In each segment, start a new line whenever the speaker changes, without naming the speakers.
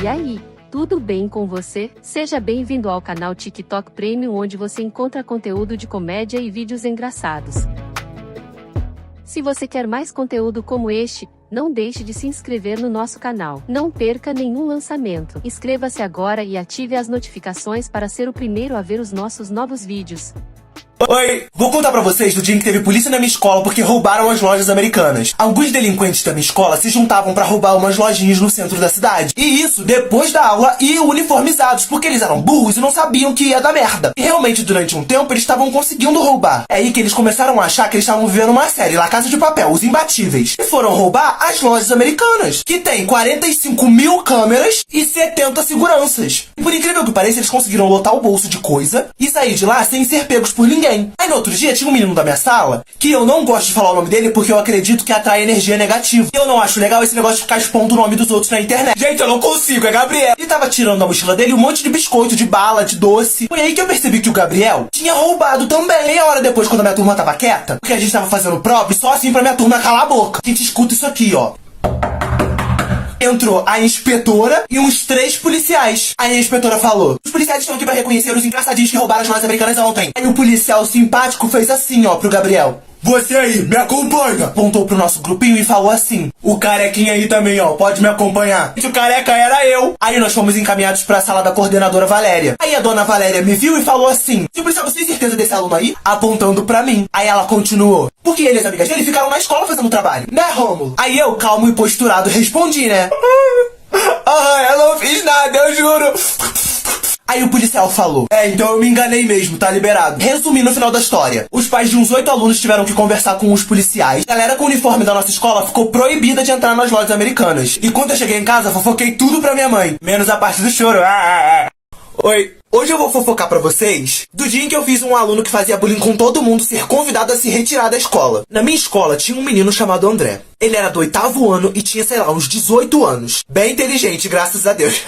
E aí, tudo bem com você? Seja bem-vindo ao canal TikTok Premium, onde você encontra conteúdo de comédia e vídeos engraçados. Se você quer mais conteúdo como este, não deixe de se inscrever no nosso canal. Não perca nenhum lançamento. Inscreva-se agora e ative as notificações para ser o primeiro a ver os nossos novos vídeos.
Oi, vou contar pra vocês do dia em que teve polícia na minha escola porque roubaram as lojas americanas. Alguns delinquentes da minha escola se juntavam pra roubar umas lojinhas no centro da cidade. E isso depois da aula e uniformizados, porque eles eram burros e não sabiam que ia dar merda. E realmente durante um tempo eles estavam conseguindo roubar. É aí que eles começaram a achar que eles estavam vivendo uma série, La Casa de Papel, Os Imbatíveis. E foram roubar as lojas americanas, que tem 45 mil câmeras e 70 seguranças. E por incrível que pareça, eles conseguiram lotar o bolso de coisa e sair de lá sem ser pegos por ninguém. Aí no outro dia tinha um menino da minha sala, que eu não gosto de falar o nome dele porque eu acredito que atrai energia negativa. E eu não acho legal esse negócio de ficar expondo o nome dos outros na internet. Gente, eu não consigo, é Gabriel. E tava tirando da mochila dele um monte de biscoito, de bala, de doce. Foi aí que eu percebi que o Gabriel tinha roubado também. Meia hora depois, quando a minha turma tava quieta, porque a gente tava fazendo prova, só assim pra minha turma calar a boca. A gente escuta isso aqui, ó. Entrou a inspetora e uns 3 policiais. Aí a inspetora falou: os policiais estão aqui pra reconhecer os engraçadinhos que roubaram as lojas americanas ontem. Aí o policial simpático fez assim, ó, pro Gabriel: você aí, me acompanha! Apontou pro nosso grupinho e falou assim: o carequinha aí também, ó, pode me acompanhar. E o careca era eu. Aí nós fomos encaminhados pra sala da coordenadora Valéria. Aí a dona Valéria me viu e falou assim: seu policial, você tem certeza desse aluno aí? Apontando pra mim. Aí ela continuou: porque ele e as amigas dele ficaram na escola fazendo trabalho, né, Rômulo? Aí eu, calmo e posturado, respondi, né? Eu não fiz nada, eu juro. Aí o policial falou: então eu me enganei mesmo, tá liberado. Resumindo o final da história: os pais de uns 8 alunos tiveram que conversar com os policiais. A galera com o uniforme da nossa escola ficou proibida de entrar nas lojas americanas. E quando eu cheguei em casa, fofoquei tudo pra minha mãe, menos a parte do choro. Oi, hoje eu vou fofocar pra vocês do dia em que eu fiz um aluno que fazia bullying com todo mundo ser convidado a se retirar da escola. Na minha escola tinha um menino chamado André. Ele era do 8º ano e tinha, sei lá, uns 18 anos. Bem inteligente, graças a Deus.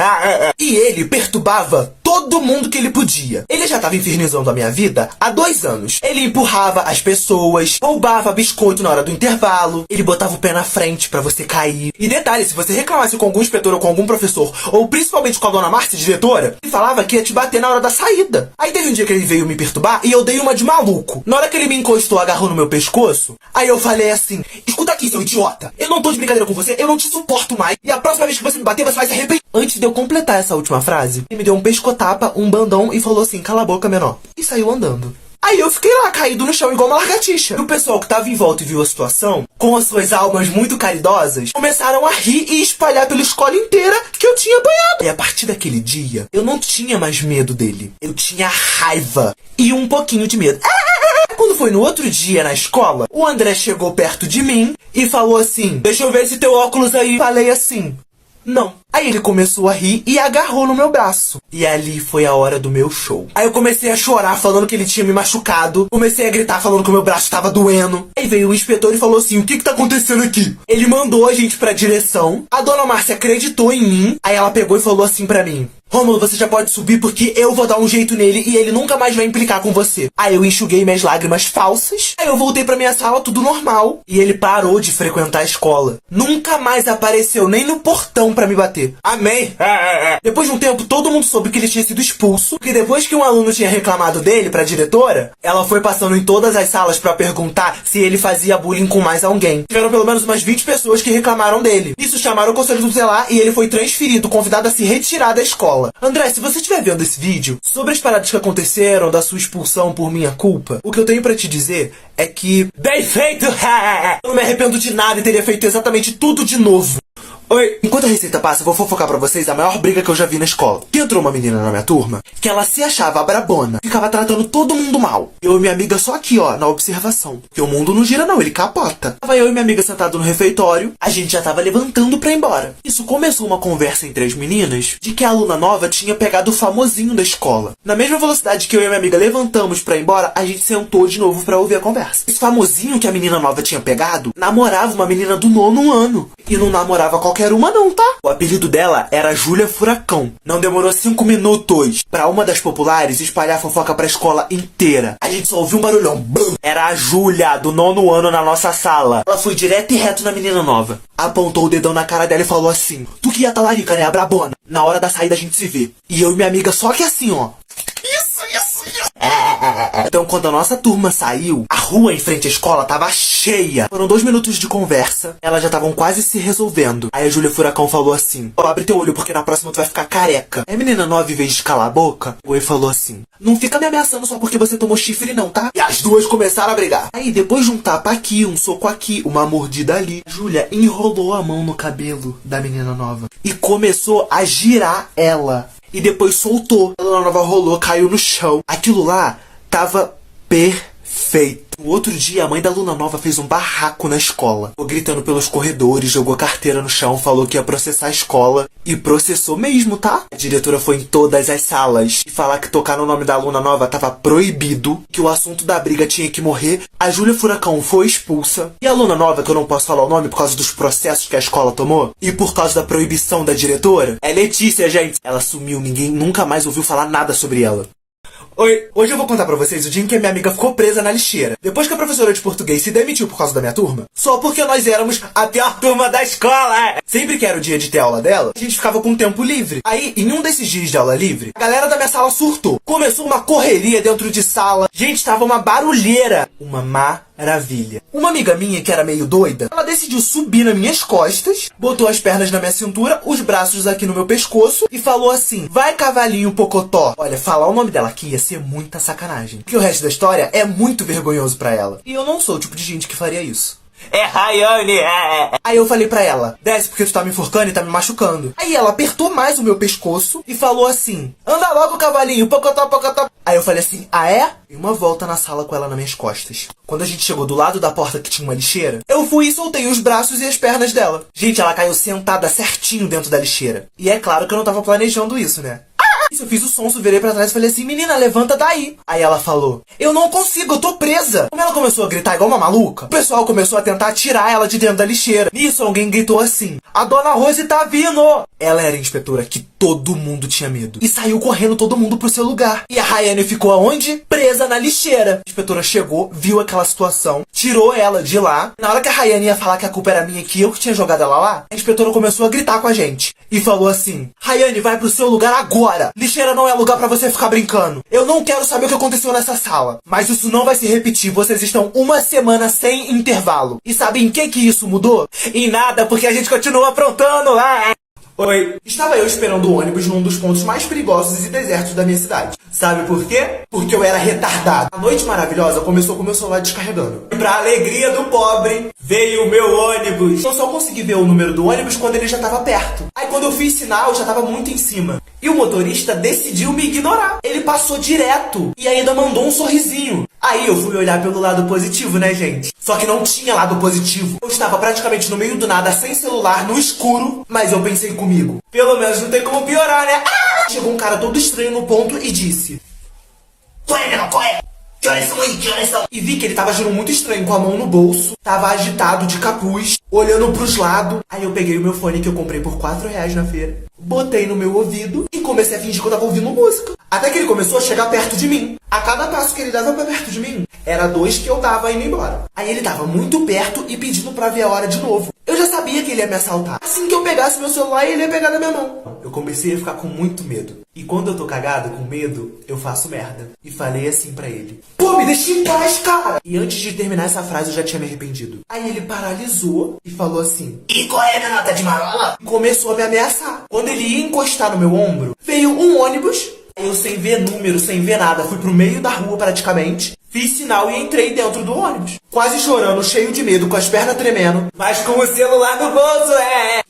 E ele perturbava todo mundo que ele podia. Ele já tava infernizando a minha vida há 2 anos. Ele empurrava as pessoas, roubava biscoito na hora do intervalo, ele botava o pé na frente pra você cair. E detalhe, se você reclamasse com algum inspetor ou com algum professor, ou principalmente com a dona Márcia, diretora, ele falava que ia te bater na hora da saída. Aí teve um dia que ele veio me perturbar e eu dei uma de maluco. Na hora que ele me encostou, agarrou no meu pescoço, aí eu falei assim: escuta aqui, seu idiota, eu não tô de brincadeira com você, eu não te suporto mais, e a próxima vez que você me bater, você vai se arrepender. Antes de eu completar essa última frase, ele me deu um pescotapa, um bandão e falou assim: cala a boca, menor. E saiu andando. Aí eu fiquei lá, caído no chão igual uma lagartixa. E o pessoal que tava em volta e viu a situação, com as suas almas muito caridosas, começaram a rir e espalhar pela escola inteira que eu tinha apanhado. E a partir daquele dia, eu não tinha mais medo dele. Eu tinha raiva e um pouquinho de medo. Quando foi no outro dia na escola, o André chegou perto de mim e falou assim: deixa eu ver esse teu óculos aí. Falei assim: não. Aí ele começou a rir e agarrou no meu braço. E ali foi a hora do meu show. Aí eu comecei a chorar falando que ele tinha me machucado. Comecei a gritar falando que o meu braço tava doendo. Aí veio o inspetor e falou assim: o que tá acontecendo aqui? Ele mandou a gente pra direção. A dona Márcia acreditou em mim. Aí ela pegou e falou assim pra mim: Rômulo, você já pode subir porque eu vou dar um jeito nele e ele nunca mais vai implicar com você. Aí eu enxuguei minhas lágrimas falsas. Aí eu voltei pra minha sala, tudo normal. E ele parou de frequentar a escola. Nunca mais apareceu nem no portão pra me bater. Amém. Depois de um tempo, todo mundo soube que ele tinha sido expulso. Porque depois que um aluno tinha reclamado dele pra diretora, ela foi passando em todas as salas pra perguntar se ele fazia bullying com mais alguém. Tiveram pelo menos umas 20 pessoas que reclamaram dele. Isso chamaram o conselho tutelar e ele foi transferido, convidado a se retirar da escola. André, se você estiver vendo esse vídeo sobre as paradas que aconteceram da sua expulsão por minha culpa, o que eu tenho pra te dizer é que... bem feito! Eu não me arrependo de nada e teria feito exatamente tudo de novo. Oi! Enquanto a receita passa, eu vou fofocar pra vocês a maior briga que eu já vi na escola. Que entrou uma menina na minha turma que ela se achava brabona, ficava tratando todo mundo mal. Eu e minha amiga só aqui, ó, na observação. Porque o mundo não gira não, ele capota. Tava eu e minha amiga sentado no refeitório, a gente já tava levantando pra ir embora. Isso começou uma conversa entre as meninas de que a aluna nova tinha pegado o famosinho da escola. Na mesma velocidade que eu e minha amiga levantamos pra ir embora, a gente sentou de novo pra ouvir a conversa. Esse famosinho que a menina nova tinha pegado namorava uma menina do 9º ano. E não namorava qualquer qualquer uma não, tá? O apelido dela era Júlia Furacão. Não demorou 5 minutos pra uma das populares espalhar fofoca pra escola inteira. A gente só ouviu um barulhão. Bum! Era a Júlia, do 9º ano na nossa sala. Ela foi direto e reto na menina nova. Apontou o dedão na cara dela e falou assim: tu que ia talarica, né, a brabona? Na hora da saída a gente se vê. E eu e minha amiga só que assim, ó. Então, quando a nossa turma saiu, a rua em frente à escola tava cheia. Foram 2 minutos de conversa, elas já estavam quase se resolvendo. Aí a Júlia Furacão falou assim: ó, abre teu olho porque na próxima tu vai ficar careca. Aí a menina nova, em vez de calar a boca, o Oi falou assim: não fica me ameaçando só porque você tomou chifre não, tá? E as duas começaram a brigar. Aí depois de um tapa aqui, um soco aqui, uma mordida ali, Júlia enrolou a mão no cabelo da menina nova e começou a girar ela. E depois soltou. A Luna Nova rolou, caiu no chão. Aquilo lá tava perfeito. No outro dia, a mãe da Luna Nova fez um barraco na escola. Ficou gritando pelos corredores, jogou carteira no chão, falou que ia processar a escola. E processou mesmo, tá? A diretora foi em todas as salas e falar que tocar no nome da Luna Nova tava proibido, que o assunto da briga tinha que morrer. A Júlia Furacão foi expulsa. E a Luna Nova, que eu não posso falar o nome por causa dos processos que a escola tomou e por causa da proibição da diretora, é Letícia, gente. Ela sumiu, ninguém nunca mais ouviu falar nada sobre ela. Oi, hoje eu vou contar pra vocês o dia em que a minha amiga ficou presa na lixeira. Depois que a professora de português se demitiu por causa da minha turma, só porque nós éramos a pior turma da escola. Sempre que era o dia de ter aula dela, a gente ficava com tempo livre. Aí, em um desses dias de aula livre, a galera da minha sala surtou. Começou uma correria dentro de sala. Gente, tava uma barulheira. Uma maravilha. Uma amiga minha, que era meio doida, ela decidiu subir nas minhas costas, botou as pernas na minha cintura, os braços aqui no meu pescoço e falou assim: vai, cavalinho pocotó. Olha, falar o nome dela aqui ia ser muita sacanagem, porque o resto da história é muito vergonhoso pra ela. E eu não sou o tipo de gente que faria isso. É Rayane, Aí eu falei pra ela: desce porque tu tá me enforcando e tá me machucando. Aí ela apertou mais o meu pescoço e falou assim: anda logo, cavalinho, pocotó, pocotó. Aí eu falei assim: ah é? E uma volta na sala com ela nas minhas costas. Quando a gente chegou do lado da porta que tinha uma lixeira, eu fui e soltei os braços e as pernas dela. Gente, ela caiu sentada certinho dentro da lixeira. E é claro que eu não tava planejando isso, né? Isso, eu fiz o sonso, virei pra trás e falei assim: menina, levanta daí. Aí ela falou: eu não consigo, eu tô presa. Como ela começou a gritar igual uma maluca, o pessoal começou a tentar tirar ela de dentro da lixeira. Nisso, alguém gritou assim: a dona Rose tá vindo. Ela era a inspetora que todo mundo tinha medo. E saiu correndo todo mundo pro seu lugar. E a Rayane ficou aonde? Presa na lixeira. A inspetora chegou, viu aquela situação, tirou ela de lá. Na hora que a Rayane ia falar que a culpa era minha, que eu que tinha jogado ela lá, a inspetora começou a gritar com a gente. E falou assim: Rayane, vai pro seu lugar agora. Lixeira não é lugar pra você ficar brincando. Eu não quero saber o que aconteceu nessa sala. Mas isso não vai se repetir. Vocês estão uma semana sem intervalo. E sabe em que isso mudou? Em nada, porque a gente continua aprontando lá. Oi. Estava eu esperando o ônibus num dos pontos mais perigosos e desertos da minha cidade. Sabe por quê? Porque eu era retardado. A noite maravilhosa começou com o meu celular descarregando. E pra alegria do pobre, veio o meu ônibus. Eu só consegui ver o número do ônibus quando ele já estava perto. Aí quando eu fiz sinal, já estava muito em cima. E o motorista decidiu me ignorar. Ele passou direto e ainda mandou um sorrisinho. Aí eu fui olhar pelo lado positivo, né, gente? Só que não tinha lado positivo. Eu estava praticamente no meio do nada, sem celular, no escuro. Mas eu pensei comigo: pelo menos não tem como piorar, né? Chegou um cara todo estranho no ponto e disse: qual é, menor? Qual é? Que horas são aí? Que horas são? E vi que ele tava agindo muito estranho, com a mão no bolso. Tava agitado, de capuz, olhando pros lados. Aí eu peguei o meu fone que eu comprei por R$4 na feira, botei no meu ouvido e comecei a fingir que eu tava ouvindo música. Até que ele começou a chegar perto de mim. A cada passo que ele dava pra perto de mim, era 2 que eu dava indo embora. Aí ele tava muito perto e pedindo pra ver a hora de novo. Eu já sabia que ele ia me assaltar. Assim que eu pegasse meu celular, ele ia pegar na minha mão. Eu comecei a ficar com muito medo. E quando eu tô cagado com medo, eu faço merda. E falei assim pra ele: pô, me deixa em paz, cara! E antes de terminar essa frase, eu já tinha me arrependido. Aí ele paralisou e falou assim: e qual é, minha nota de marola? E começou a me ameaçar. Quando ele ia encostar no meu ombro, veio um ônibus. Eu, sem ver número, sem ver nada, fui pro meio da rua praticamente, fiz sinal e entrei dentro do ônibus. Quase chorando, cheio de medo, com as pernas tremendo, mas com o celular no bolso,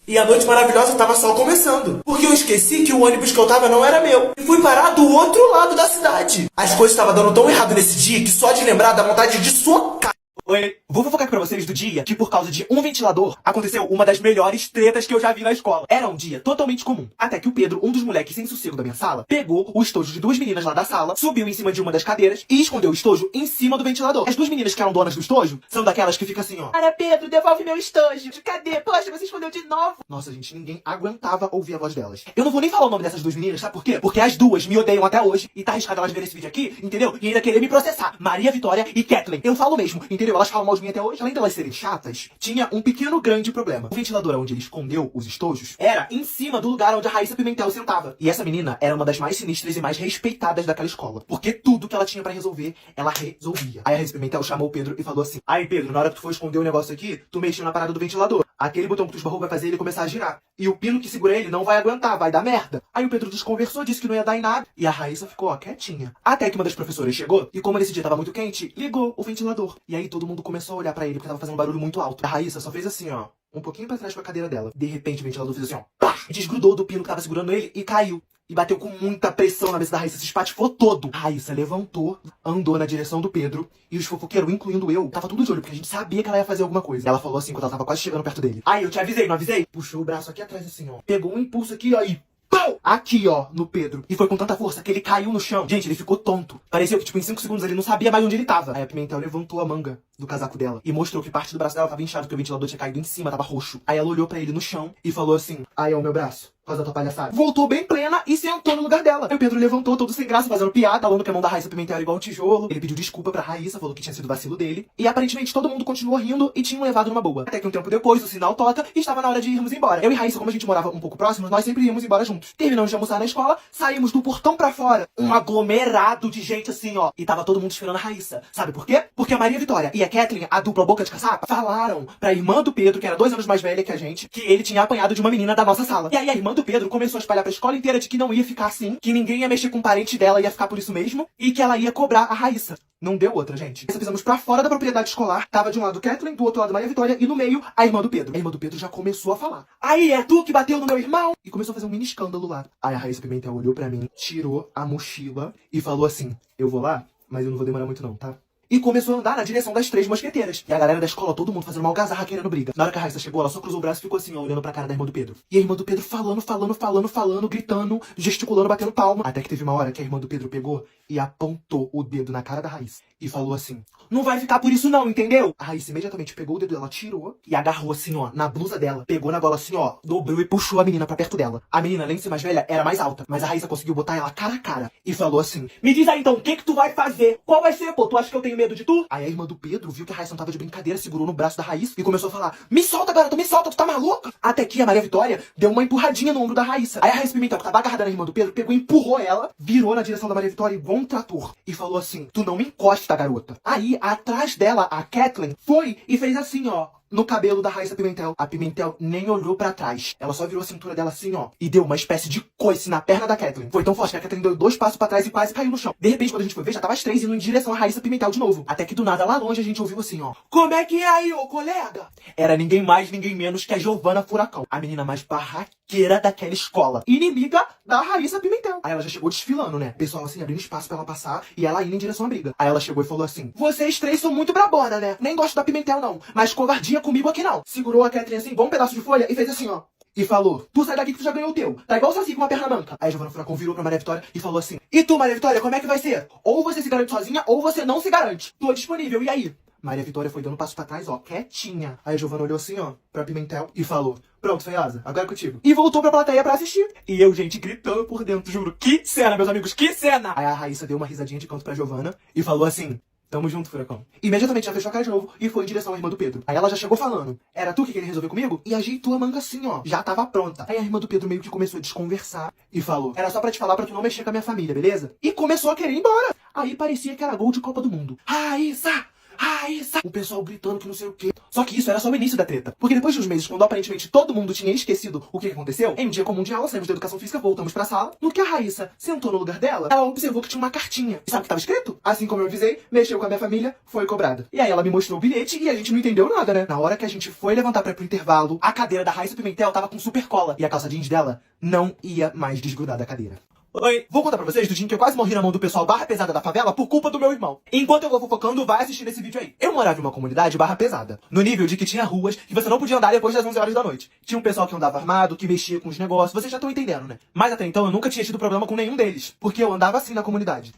E a noite maravilhosa tava só começando, porque eu esqueci que o ônibus que eu tava não era meu. E fui parar do outro lado da cidade. As coisas estavam dando tão errado nesse dia que só de lembrar dá vontade de socar. Oi, vou fofocar aqui pra vocês do dia que, por causa de um ventilador, aconteceu uma das melhores tretas que eu já vi na escola. Era um dia totalmente comum. Até que o Pedro, um dos moleques sem sossego da minha sala, pegou o estojo de duas meninas lá da sala, subiu em cima de uma das cadeiras e escondeu o estojo em cima do ventilador. As duas meninas que eram donas do estojo são daquelas que ficam assim, ó. Para, Pedro, devolve meu estojo. Cadê? Poxa, você escondeu de novo. Nossa, gente, ninguém aguentava ouvir a voz delas. Eu não vou nem falar o nome dessas duas meninas, sabe por quê? Porque as duas me odeiam até hoje e tá arriscado elas verem esse vídeo aqui, entendeu? E ainda querer me processar. Maria Vitória e Kathleen. Eu falo mesmo, entendeu? Elas falam mal de mim até hoje. Além delas serem chatas, tinha um pequeno grande problema. O ventilador onde ele escondeu os estojos era em cima do lugar onde a Raíssa Pimentel sentava. E essa menina era uma das mais sinistras e mais respeitadas daquela escola. Porque tudo que ela tinha pra resolver, ela resolvia. Aí a Raíssa Pimentel chamou o Pedro e falou assim: aí, Pedro, na hora que tu for esconder o negócio aqui, tu mexeu na parada do ventilador. Aquele botão que tu esbarrou vai fazer ele começar a girar. E o pino que segura ele não vai aguentar, vai dar merda. Aí o Pedro desconversou, disse que não ia dar em nada. E a Raíssa ficou, ó, quietinha. Até que uma das professoras chegou e, como nesse dia tava muito quente, ligou o ventilador. E aí todo mundo começou a olhar pra ele porque tava fazendo um barulho muito alto. A Raíssa só fez assim, ó, um pouquinho pra trás com a cadeira dela. De repente o ventilador fez assim, ó, pá! Desgrudou do pino que tava segurando ele e caiu. E bateu com muita pressão na cabeça da Raíssa, se espatifou todo. A Raíssa levantou, andou na direção do Pedro, e os fofoqueiros, incluindo eu, tava tudo de olho, porque a gente sabia que ela ia fazer alguma coisa. Ela falou assim, quando ela tava quase chegando perto dele: aí, eu te avisei, não avisei? Puxou o braço aqui atrás assim, ó. Pegou um impulso aqui, ó, e pau! Aqui, ó, no Pedro. E foi com tanta força que ele caiu no chão. Gente, ele ficou tonto. Parecia que, tipo, em 5 segundos ele não sabia mais onde ele tava. Aí a Pimentel levantou a manga do casaco dela e mostrou que parte do braço dela tava inchado, porque o ventilador tinha caído em cima, tava roxo. Aí ela olhou pra ele no chão e falou assim: aí, ó, o meu braço. Por causa da tua palhaçada. Voltou bem plena e sentou no lugar dela. Aí o Pedro levantou todo sem graça, fazendo piada, falando que a mão da Raíssa Pimentel era igual um tijolo. Ele pediu desculpa pra Raíssa, falou que tinha sido vacilo dele. E aparentemente todo mundo continuou rindo e tinham levado numa boa. Até que um tempo depois, o sinal toca e estava na hora de irmos embora. Eu e Raíssa, como a gente morava um pouco próximos, nós sempre íamos embora juntos. Terminamos de almoçar na escola, saímos do portão pra fora. Um aglomerado de gente assim, ó. E tava todo mundo esperando a Raíssa. Sabe por quê? Porque a Maria Vitória e a Kathleen, a dupla boca de caçapa, falaram pra irmã do Pedro, que era 2 anos mais velha que a gente, que ele tinha apanhado de uma menina da nossa sala. E aí a irmã do Pedro começou a espalhar pra escola inteira de que não ia ficar assim, que ninguém ia mexer com o parente dela, ia ficar por isso mesmo, e que ela ia cobrar a Raíssa. Não deu outra, gente. Nós pisamos pra fora da propriedade escolar, tava de um lado Kathleen, do outro lado Maria Vitória, e no meio a irmã do Pedro. A irmã do Pedro já começou a falar: aí, é tu que bateu no meu irmão? E começou a fazer um mini escândalo lá. Aí a Raíssa Pimentel olhou pra mim, tirou a mochila e falou assim: eu vou lá, mas eu não vou demorar muito não, tá? E começou a andar na direção das 3 mosqueteiras. E a galera da escola, todo mundo fazendo uma algazarra, querendo briga. Na hora que a Raíssa chegou, ela só cruzou o braço e ficou assim, ó, olhando pra cara da irmã do Pedro. E a irmã do Pedro falando, gritando, gesticulando, batendo palma. Até que teve uma hora que a irmã do Pedro pegou e apontou o dedo na cara da Raíssa. E falou assim: não vai ficar por isso não, entendeu? A Raíssa imediatamente pegou o dedo dela, tirou e agarrou assim, ó, na blusa dela. Pegou na gola assim, ó, dobrou e puxou a menina pra perto dela. A menina, além de ser mais velha, era mais alta. Mas a Raíssa conseguiu botar ela cara a cara. E falou assim: me diz aí então, o que tu vai fazer? Qual vai ser, pô? Tu acha que eu tenho medo de tu? Aí a irmã do Pedro viu que a Raíssa não tava de brincadeira, segurou no braço da Raíssa e começou a falar: me solta, garota, me solta, tu tá maluca? Até que a Maria Vitória deu uma empurradinha no ombro da Raíssa. Aí a Raíssa Pimentel, que tava agarrada na irmã do Pedro, pegou e empurrou ela, virou na direção da Maria Vitória igual um trator. E falou assim: tu não me encosta, garota. Aí, atrás dela, a Kathleen foi e fez assim, ó, no cabelo da Raíssa Pimentel. A Pimentel nem olhou pra trás. Ela só virou a cintura dela assim, ó, e deu uma espécie de coice na perna da Kathleen. Foi tão forte que a Kathleen deu 2 passos pra trás e quase caiu no chão. De repente, quando a gente foi ver, já tava as 3 indo em direção à Raíssa Pimentel de novo. Até que do nada, lá longe, a gente ouviu assim, ó: como é que é aí, ô colega? Era ninguém mais, ninguém menos que a Giovana Furacão. A menina mais barraqueira daquela escola. Inimiga da Raíssa Pimentel. Aí ela já chegou desfilando, né? O pessoal assim, abrindo espaço pra ela passar e ela indo em direção à briga. Aí ela chegou e falou assim: vocês 3 são muito brabona, né? Nem gosto da Pimentel, não. Mas covardia comigo aqui não. Segurou a Kathleen assim, bom um pedaço de folha e fez assim, ó. E falou: tu sai daqui que tu já ganhou o teu. Tá igual o Saci com uma perna manca. Aí a Giovana Furacão virou pra Maria Vitória e falou assim: e tu, Maria Vitória, como é que vai ser? Ou você se garante sozinha, ou você não se garante. Tô disponível, e aí? Maria Vitória foi dando passo pra trás, ó, quietinha. Aí a Giovana olhou assim, ó, pra Pimentel e falou: pronto, Feiosa, agora é contigo. E voltou pra plateia pra assistir. E eu, gente, gritando por dentro, juro. Que cena, meus amigos, que cena! Aí a Raíssa deu uma risadinha de canto pra Giovana e falou assim: tamo junto, Furacão. Imediatamente já fechou a cara de novo e foi em direção à irmã do Pedro. Aí ela já chegou falando: era tu que queria resolver comigo? E ajeitou a manga assim, ó. Já tava pronta. Aí a irmã do Pedro meio que começou a desconversar e falou: era só pra te falar pra tu não mexer com a minha família, beleza? E começou a querer ir embora. Aí parecia que era gol de Copa do Mundo. Raíssa! Raíssa! O pessoal gritando que não sei o quê. Só que isso era só o início da treta. Porque depois de uns meses, quando aparentemente todo mundo tinha esquecido o que aconteceu, em um dia comum de aula, saímos da educação física, voltamos pra sala. No que a Raíssa sentou no lugar dela, ela observou que tinha uma cartinha. E sabe o que tava escrito? Assim como eu avisei, mexeu com a minha família, foi cobrada. E aí ela me mostrou o bilhete e a gente não entendeu nada, né? Na hora que a gente foi levantar pra ir pro intervalo, a cadeira da Raíssa Pimentel tava com super cola. E a calça jeans dela não ia mais desgrudar da cadeira. Oi, vou contar pra vocês do dia em que eu quase morri na mão do pessoal barra pesada da favela por culpa do meu irmão. Enquanto eu vou fofocando, vai assistindo esse vídeo aí. Eu morava em uma comunidade barra pesada, no nível de que tinha ruas que você não podia andar depois das 11 horas da noite. Tinha um pessoal que andava armado, que mexia com os negócios, vocês já estão entendendo, né? Mas até então eu nunca tinha tido problema com nenhum deles, porque eu andava assim na comunidade.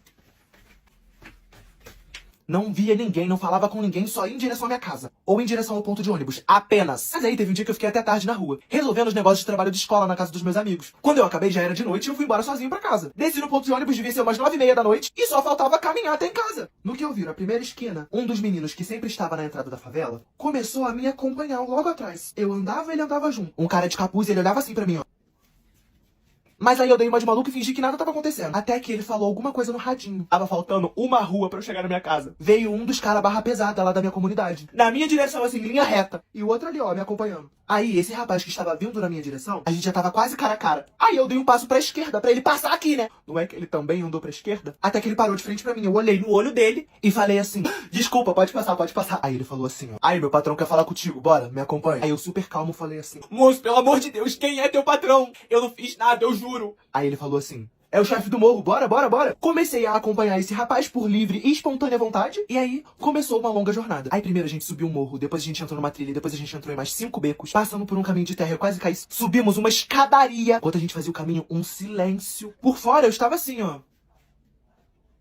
Não via ninguém, não falava com ninguém, só ia em direção à minha casa. Ou em direção ao ponto de ônibus. Apenas. Mas aí teve um dia que eu fiquei até tarde na rua, resolvendo os negócios de trabalho de escola na casa dos meus amigos. Quando eu acabei, já era de noite e eu fui embora sozinho pra casa. Desci no ponto de ônibus, devia ser umas 9h30 da noite, e só faltava caminhar até em casa. No que eu viro a primeira esquina, um dos meninos que sempre estava na entrada da favela, começou a me acompanhar logo atrás. Eu andava, ele andava junto. Um cara de capuz, ele olhava assim pra mim, ó. Mas aí eu dei uma de maluco e fingi que nada tava acontecendo. Até que ele falou alguma coisa no radinho. Tava faltando uma rua pra eu chegar na minha casa. Veio um dos caras barra pesada lá da minha comunidade. Na minha direção, assim, linha reta. E o outro ali, ó, me acompanhando. Aí, esse rapaz que estava vindo na minha direção, a gente já tava quase cara a cara. Aí eu dei um passo pra esquerda, pra ele passar aqui, né? Não é que ele também andou pra esquerda? Até que ele parou de frente pra mim. Eu olhei no olho dele e falei assim, desculpa, pode passar, pode passar. Aí ele falou assim, ó, aí meu patrão quer falar contigo, bora, me acompanha. Aí eu super calmo falei assim, moço, pelo amor de Deus, quem é teu patrão? Eu não fiz nada, eu juro. Aí ele falou assim, é o chefe do morro, bora, bora, bora. Comecei a acompanhar esse rapaz por livre e espontânea vontade. E aí, começou uma longa jornada. Aí primeiro a gente subiu um morro, depois a gente entrou numa trilha, depois a gente entrou em mais 5 becos. Passando por um caminho de terra, eu quase caí. Subimos uma escadaria. Enquanto a gente fazia o caminho, um silêncio. Por fora eu estava assim, ó.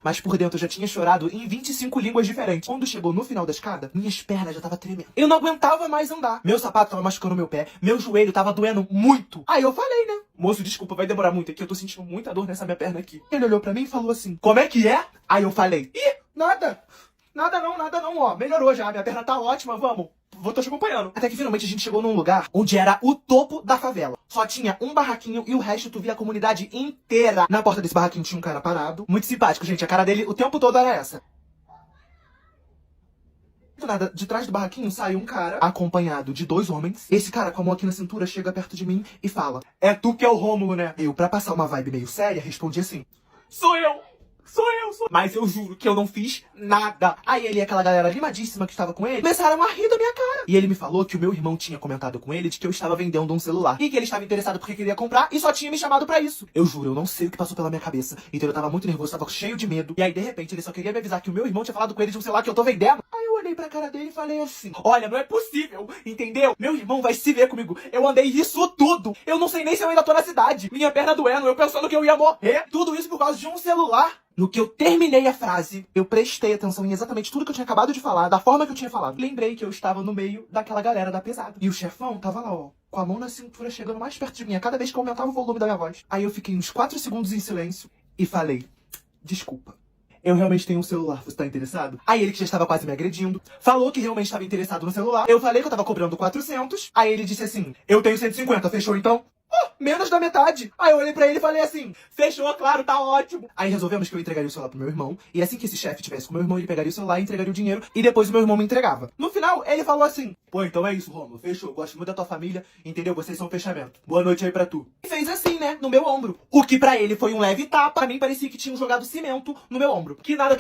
Mas por dentro eu já tinha chorado em 25 línguas diferentes. Quando chegou no final da escada, minhas pernas já tava tremendo. Eu não aguentava mais andar. Meu sapato tava machucando meu pé. Meu joelho tava doendo muito. Aí eu falei, né? Moço, desculpa, vai demorar muito aqui. Eu tô sentindo muita dor nessa minha perna aqui. Ele olhou pra mim e falou assim, como é que é? Aí eu falei, ih, nada. Nada não, ó. Melhorou já. Minha perna tá ótima, vamos. Vou tô te acompanhando. Até que finalmente a gente chegou num lugar onde era o topo da favela. Só tinha um barraquinho e o resto tu via a comunidade inteira. Na porta desse barraquinho tinha um cara parado. Muito simpático, gente. A cara dele o tempo todo era essa. Do nada, de trás do barraquinho sai um cara acompanhado de 2 homens. Esse cara com a mão aqui na cintura chega perto de mim e fala, é tu que é o Rômulo, né? Eu, pra passar uma vibe meio séria, respondi assim, sou eu. Mas eu juro que eu não fiz nada. Aí ele e aquela galera animadíssima que estava com ele começaram a rir da minha cara. E ele me falou que o meu irmão tinha comentado com ele de que eu estava vendendo um celular. E que ele estava interessado porque queria comprar e só tinha me chamado pra isso. Eu juro, eu não sei o que passou pela minha cabeça. Então eu tava muito nervoso, tava cheio de medo. E aí de repente ele só queria me avisar que o meu irmão tinha falado com ele de um celular que eu tô vendendo. Aí eu olhei pra cara dele e falei assim, olha, não é possível, entendeu? Meu irmão vai se ver comigo. Eu andei isso tudo. Eu não sei nem se eu ainda tô na cidade. Minha perna doendo, eu pensando que eu ia morrer. Tudo isso por causa de um celular. No que eu terminei a frase, eu prestei atenção em exatamente tudo que eu tinha acabado de falar, da forma que eu tinha falado. Lembrei que eu estava no meio daquela galera da pesada. E o chefão tava lá, ó, com a mão na cintura, chegando mais perto de mim, a cada vez que eu aumentava o volume da minha voz. Aí eu fiquei uns 4 segundos em silêncio e falei, desculpa. Eu realmente tenho um celular, você tá interessado? Aí ele, que já estava quase me agredindo, falou que realmente estava interessado no celular. Eu falei que eu tava cobrando 400. Aí ele disse assim, eu tenho 150, fechou então? Menos da metade. Aí eu olhei pra ele e falei assim, fechou, claro, tá ótimo. Aí resolvemos que eu entregaria o celular pro meu irmão. E assim que esse chefe tivesse com o meu irmão, ele pegaria o celular e entregaria o dinheiro. E depois o meu irmão me entregava. No final, ele falou assim, pô, então é isso, Rômulo, fechou. Gosto muito da tua família, entendeu? Vocês são um fechamento. Boa noite aí pra tu. E fez assim, né, no meu ombro. O que pra ele foi um leve tapa. Pra mim parecia que tinham jogado cimento no meu ombro. Que nada,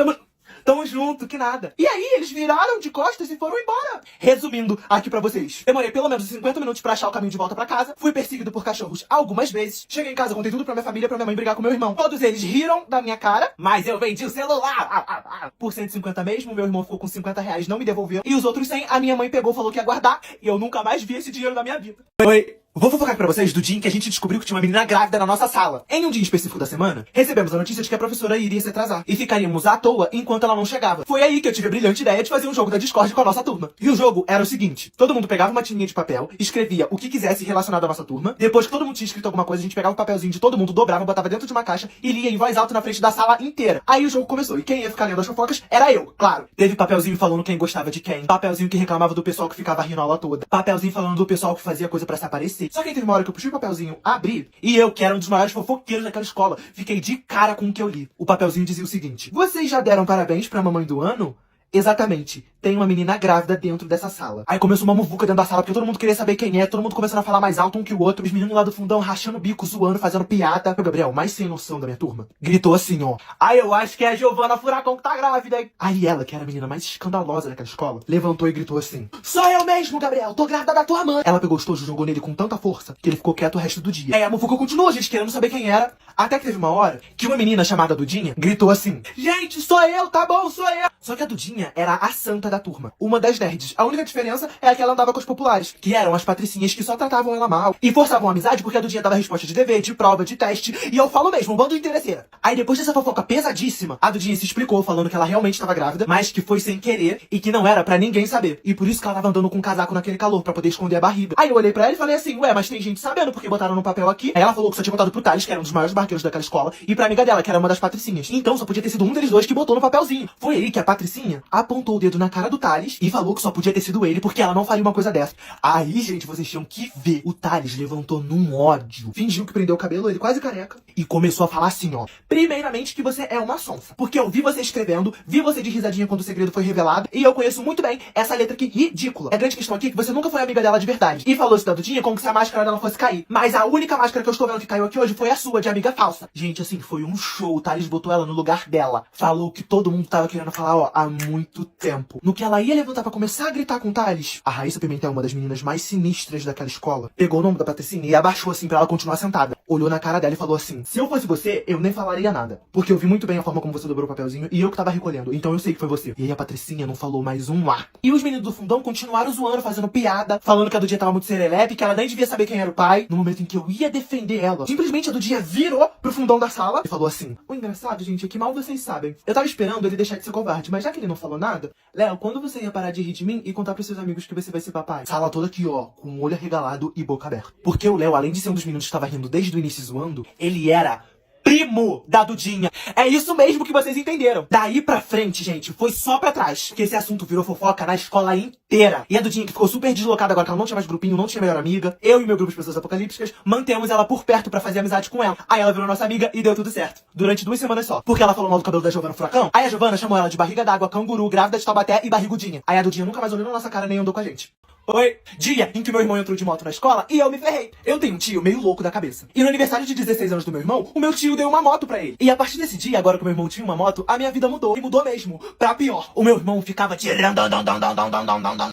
tamo junto, que nada. E aí, eles viraram de costas e foram embora. Resumindo aqui pra vocês. Demorei pelo menos 50 minutos pra achar o caminho de volta pra casa. Fui perseguido por cachorros algumas vezes. Cheguei em casa, contei tudo pra minha família, pra minha mãe brigar com meu irmão. Todos eles riram da minha cara, mas eu vendi o celular. Por 150 mesmo, meu irmão ficou com 50 reais, não me devolveu. E os outros 100, a minha mãe pegou, falou que ia guardar. E eu nunca mais vi esse dinheiro na minha vida. Oi. Vou fofocar pra vocês do dia em que a gente descobriu que tinha uma menina grávida na nossa sala. Em um dia específico da semana, recebemos a notícia de que a professora iria se atrasar. E ficaríamos à toa enquanto ela não chegava. Foi aí que eu tive a brilhante ideia de fazer um jogo da Discord com a nossa turma. E o jogo era o seguinte. Todo mundo pegava uma tirinha de papel, escrevia o que quisesse relacionado à nossa turma. Depois que todo mundo tinha escrito alguma coisa, a gente pegava o papelzinho de todo mundo, dobrava, botava dentro de uma caixa e lia em voz alta na frente da sala inteira. Aí o jogo começou. E quem ia ficar lendo as fofocas era eu, claro. Teve papelzinho falando quem gostava de quem. Papelzinho que reclamava do pessoal que ficava rindo a aula toda. Papelzinho falando do pessoal que fazia coisa pra se aparecer. Só que teve uma hora que eu puxei o papelzinho, abri, e eu, que era um dos maiores fofoqueiros daquela escola, fiquei de cara com o que eu li. O papelzinho dizia o seguinte, vocês já deram parabéns pra mamãe do ano? Exatamente. Tem uma menina grávida dentro dessa sala. Aí começou uma muvuca dentro da sala, porque todo mundo queria saber quem é, todo mundo começando a falar mais alto um que o outro, os meninos lá do fundão rachando o bico, zoando, fazendo piada. O Gabriel, mais sem noção da minha turma, gritou assim, ó: "Ai, eu acho que é a Giovana Furacão que tá grávida, hein?" Aí ela, que era a menina mais escandalosa daquela escola, levantou e gritou assim: "Sou eu mesmo, Gabriel, tô grávida da tua mãe." Ela pegou o estojo e jogou nele com tanta força que ele ficou quieto o resto do dia. Aí a muvuca continuou, gente, querendo saber quem era. Até que teve uma hora que uma menina chamada Dudinha gritou assim: "Gente, sou eu, tá bom, sou eu." Só que a Dudinha era a santa da turma, uma das nerds. A única diferença é que ela andava com os populares, que eram as patricinhas que só tratavam ela mal e forçavam a amizade porque a Dudinha dava resposta de dever, de prova, de teste. E eu falo mesmo, um bando de interesseira. Aí depois dessa fofoca pesadíssima, a Dudinha se explicou falando que ela realmente estava grávida, mas que foi sem querer e que não era pra ninguém saber. E por isso que ela tava andando com um casaco naquele calor, pra poder esconder a barriga. Aí eu olhei pra ela e falei assim: "Ué, mas tem gente sabendo porque botaram no papel aqui." Aí ela falou que só tinha contado pro Thales, que era um dos maiores barqueiros daquela escola, e pra amiga dela, que era uma das patricinhas. Então só podia ter sido um deles dois que botou no papelzinho. Foi aí que a patricinha apontou o dedo na cara do Thales e falou que só podia ter sido ele, porque ela não faria uma coisa dessa. Aí, gente, vocês tinham que ver. O Thales levantou num ódio, fingiu que prendeu o cabelo, ele quase careca, e começou a falar assim, ó: "Primeiramente que você é uma sonsa, porque eu vi você escrevendo, vi você de risadinha quando o segredo foi revelado, e eu conheço muito bem essa letra aqui ridícula. É grande questão aqui que você nunca foi amiga dela de verdade." E falou isso da Dudinha como se a máscara dela fosse cair. Mas a única máscara que eu estou vendo que caiu aqui hoje foi a sua, de amiga falsa. Gente, assim, foi um show. O Thales botou ela no lugar dela. Falou que todo mundo tava querendo falar, ó, há muito tempo. No que ela ia levantar pra começar a gritar com o Thales, a Raíssa Pimentel, uma das meninas mais sinistras daquela escola, pegou o nome da Patricinha e abaixou assim pra ela continuar sentada. Olhou na cara dela e falou assim: "Se eu fosse você, eu nem falaria nada, porque eu vi muito bem a forma como você dobrou o papelzinho e eu que tava recolhendo, então eu sei que foi você." E aí a Patricinha não falou mais um A. E os meninos do fundão continuaram zoando, fazendo piada, falando que a Dudinha tava muito serelepe, que ela nem devia saber quem era o pai. No momento em que eu ia defender ela, simplesmente a Dudinha virou pro fundão da sala e falou assim: "O engraçado, gente, é que mal vocês sabem. Eu tava esperando ele deixar de ser covarde, mas já que ele não falou nada, Léo, quando você ia parar de rir de mim e contar pros seus amigos que você vai ser papai?" Sala toda aqui, ó, com o olho arregalado e boca aberta. Porque o Léo, além de ser um dos meninos que estava rindo desde o início zoando, ele era primo da Dudinha. É isso mesmo que vocês entenderam. Daí pra frente, gente, foi só pra trás, porque esse assunto virou fofoca na escola inteira. E a Dudinha, que ficou super deslocada agora, que ela não tinha mais grupinho, não tinha melhor amiga, eu e meu grupo de pessoas apocalípticas mantemos ela por perto pra fazer amizade com ela. Aí ela virou nossa amiga e deu tudo certo. Durante 2 semanas só. Porque ela falou mal do cabelo da Giovana Furacão. Aí a Giovana chamou ela de barriga d'água, canguru, grávida de Taubaté e barrigudinha. Aí a Dudinha nunca mais olhou na nossa cara nem andou com a gente. Oi, dia em que meu irmão entrou de moto na escola e eu me ferrei. Eu tenho um tio meio louco da cabeça. E no aniversário de 16 anos do meu irmão, o meu tio deu uma moto pra ele. E a partir desse dia, agora que o meu irmão tinha uma moto, a minha vida mudou. E mudou mesmo. Pra pior. O meu irmão ficava tirando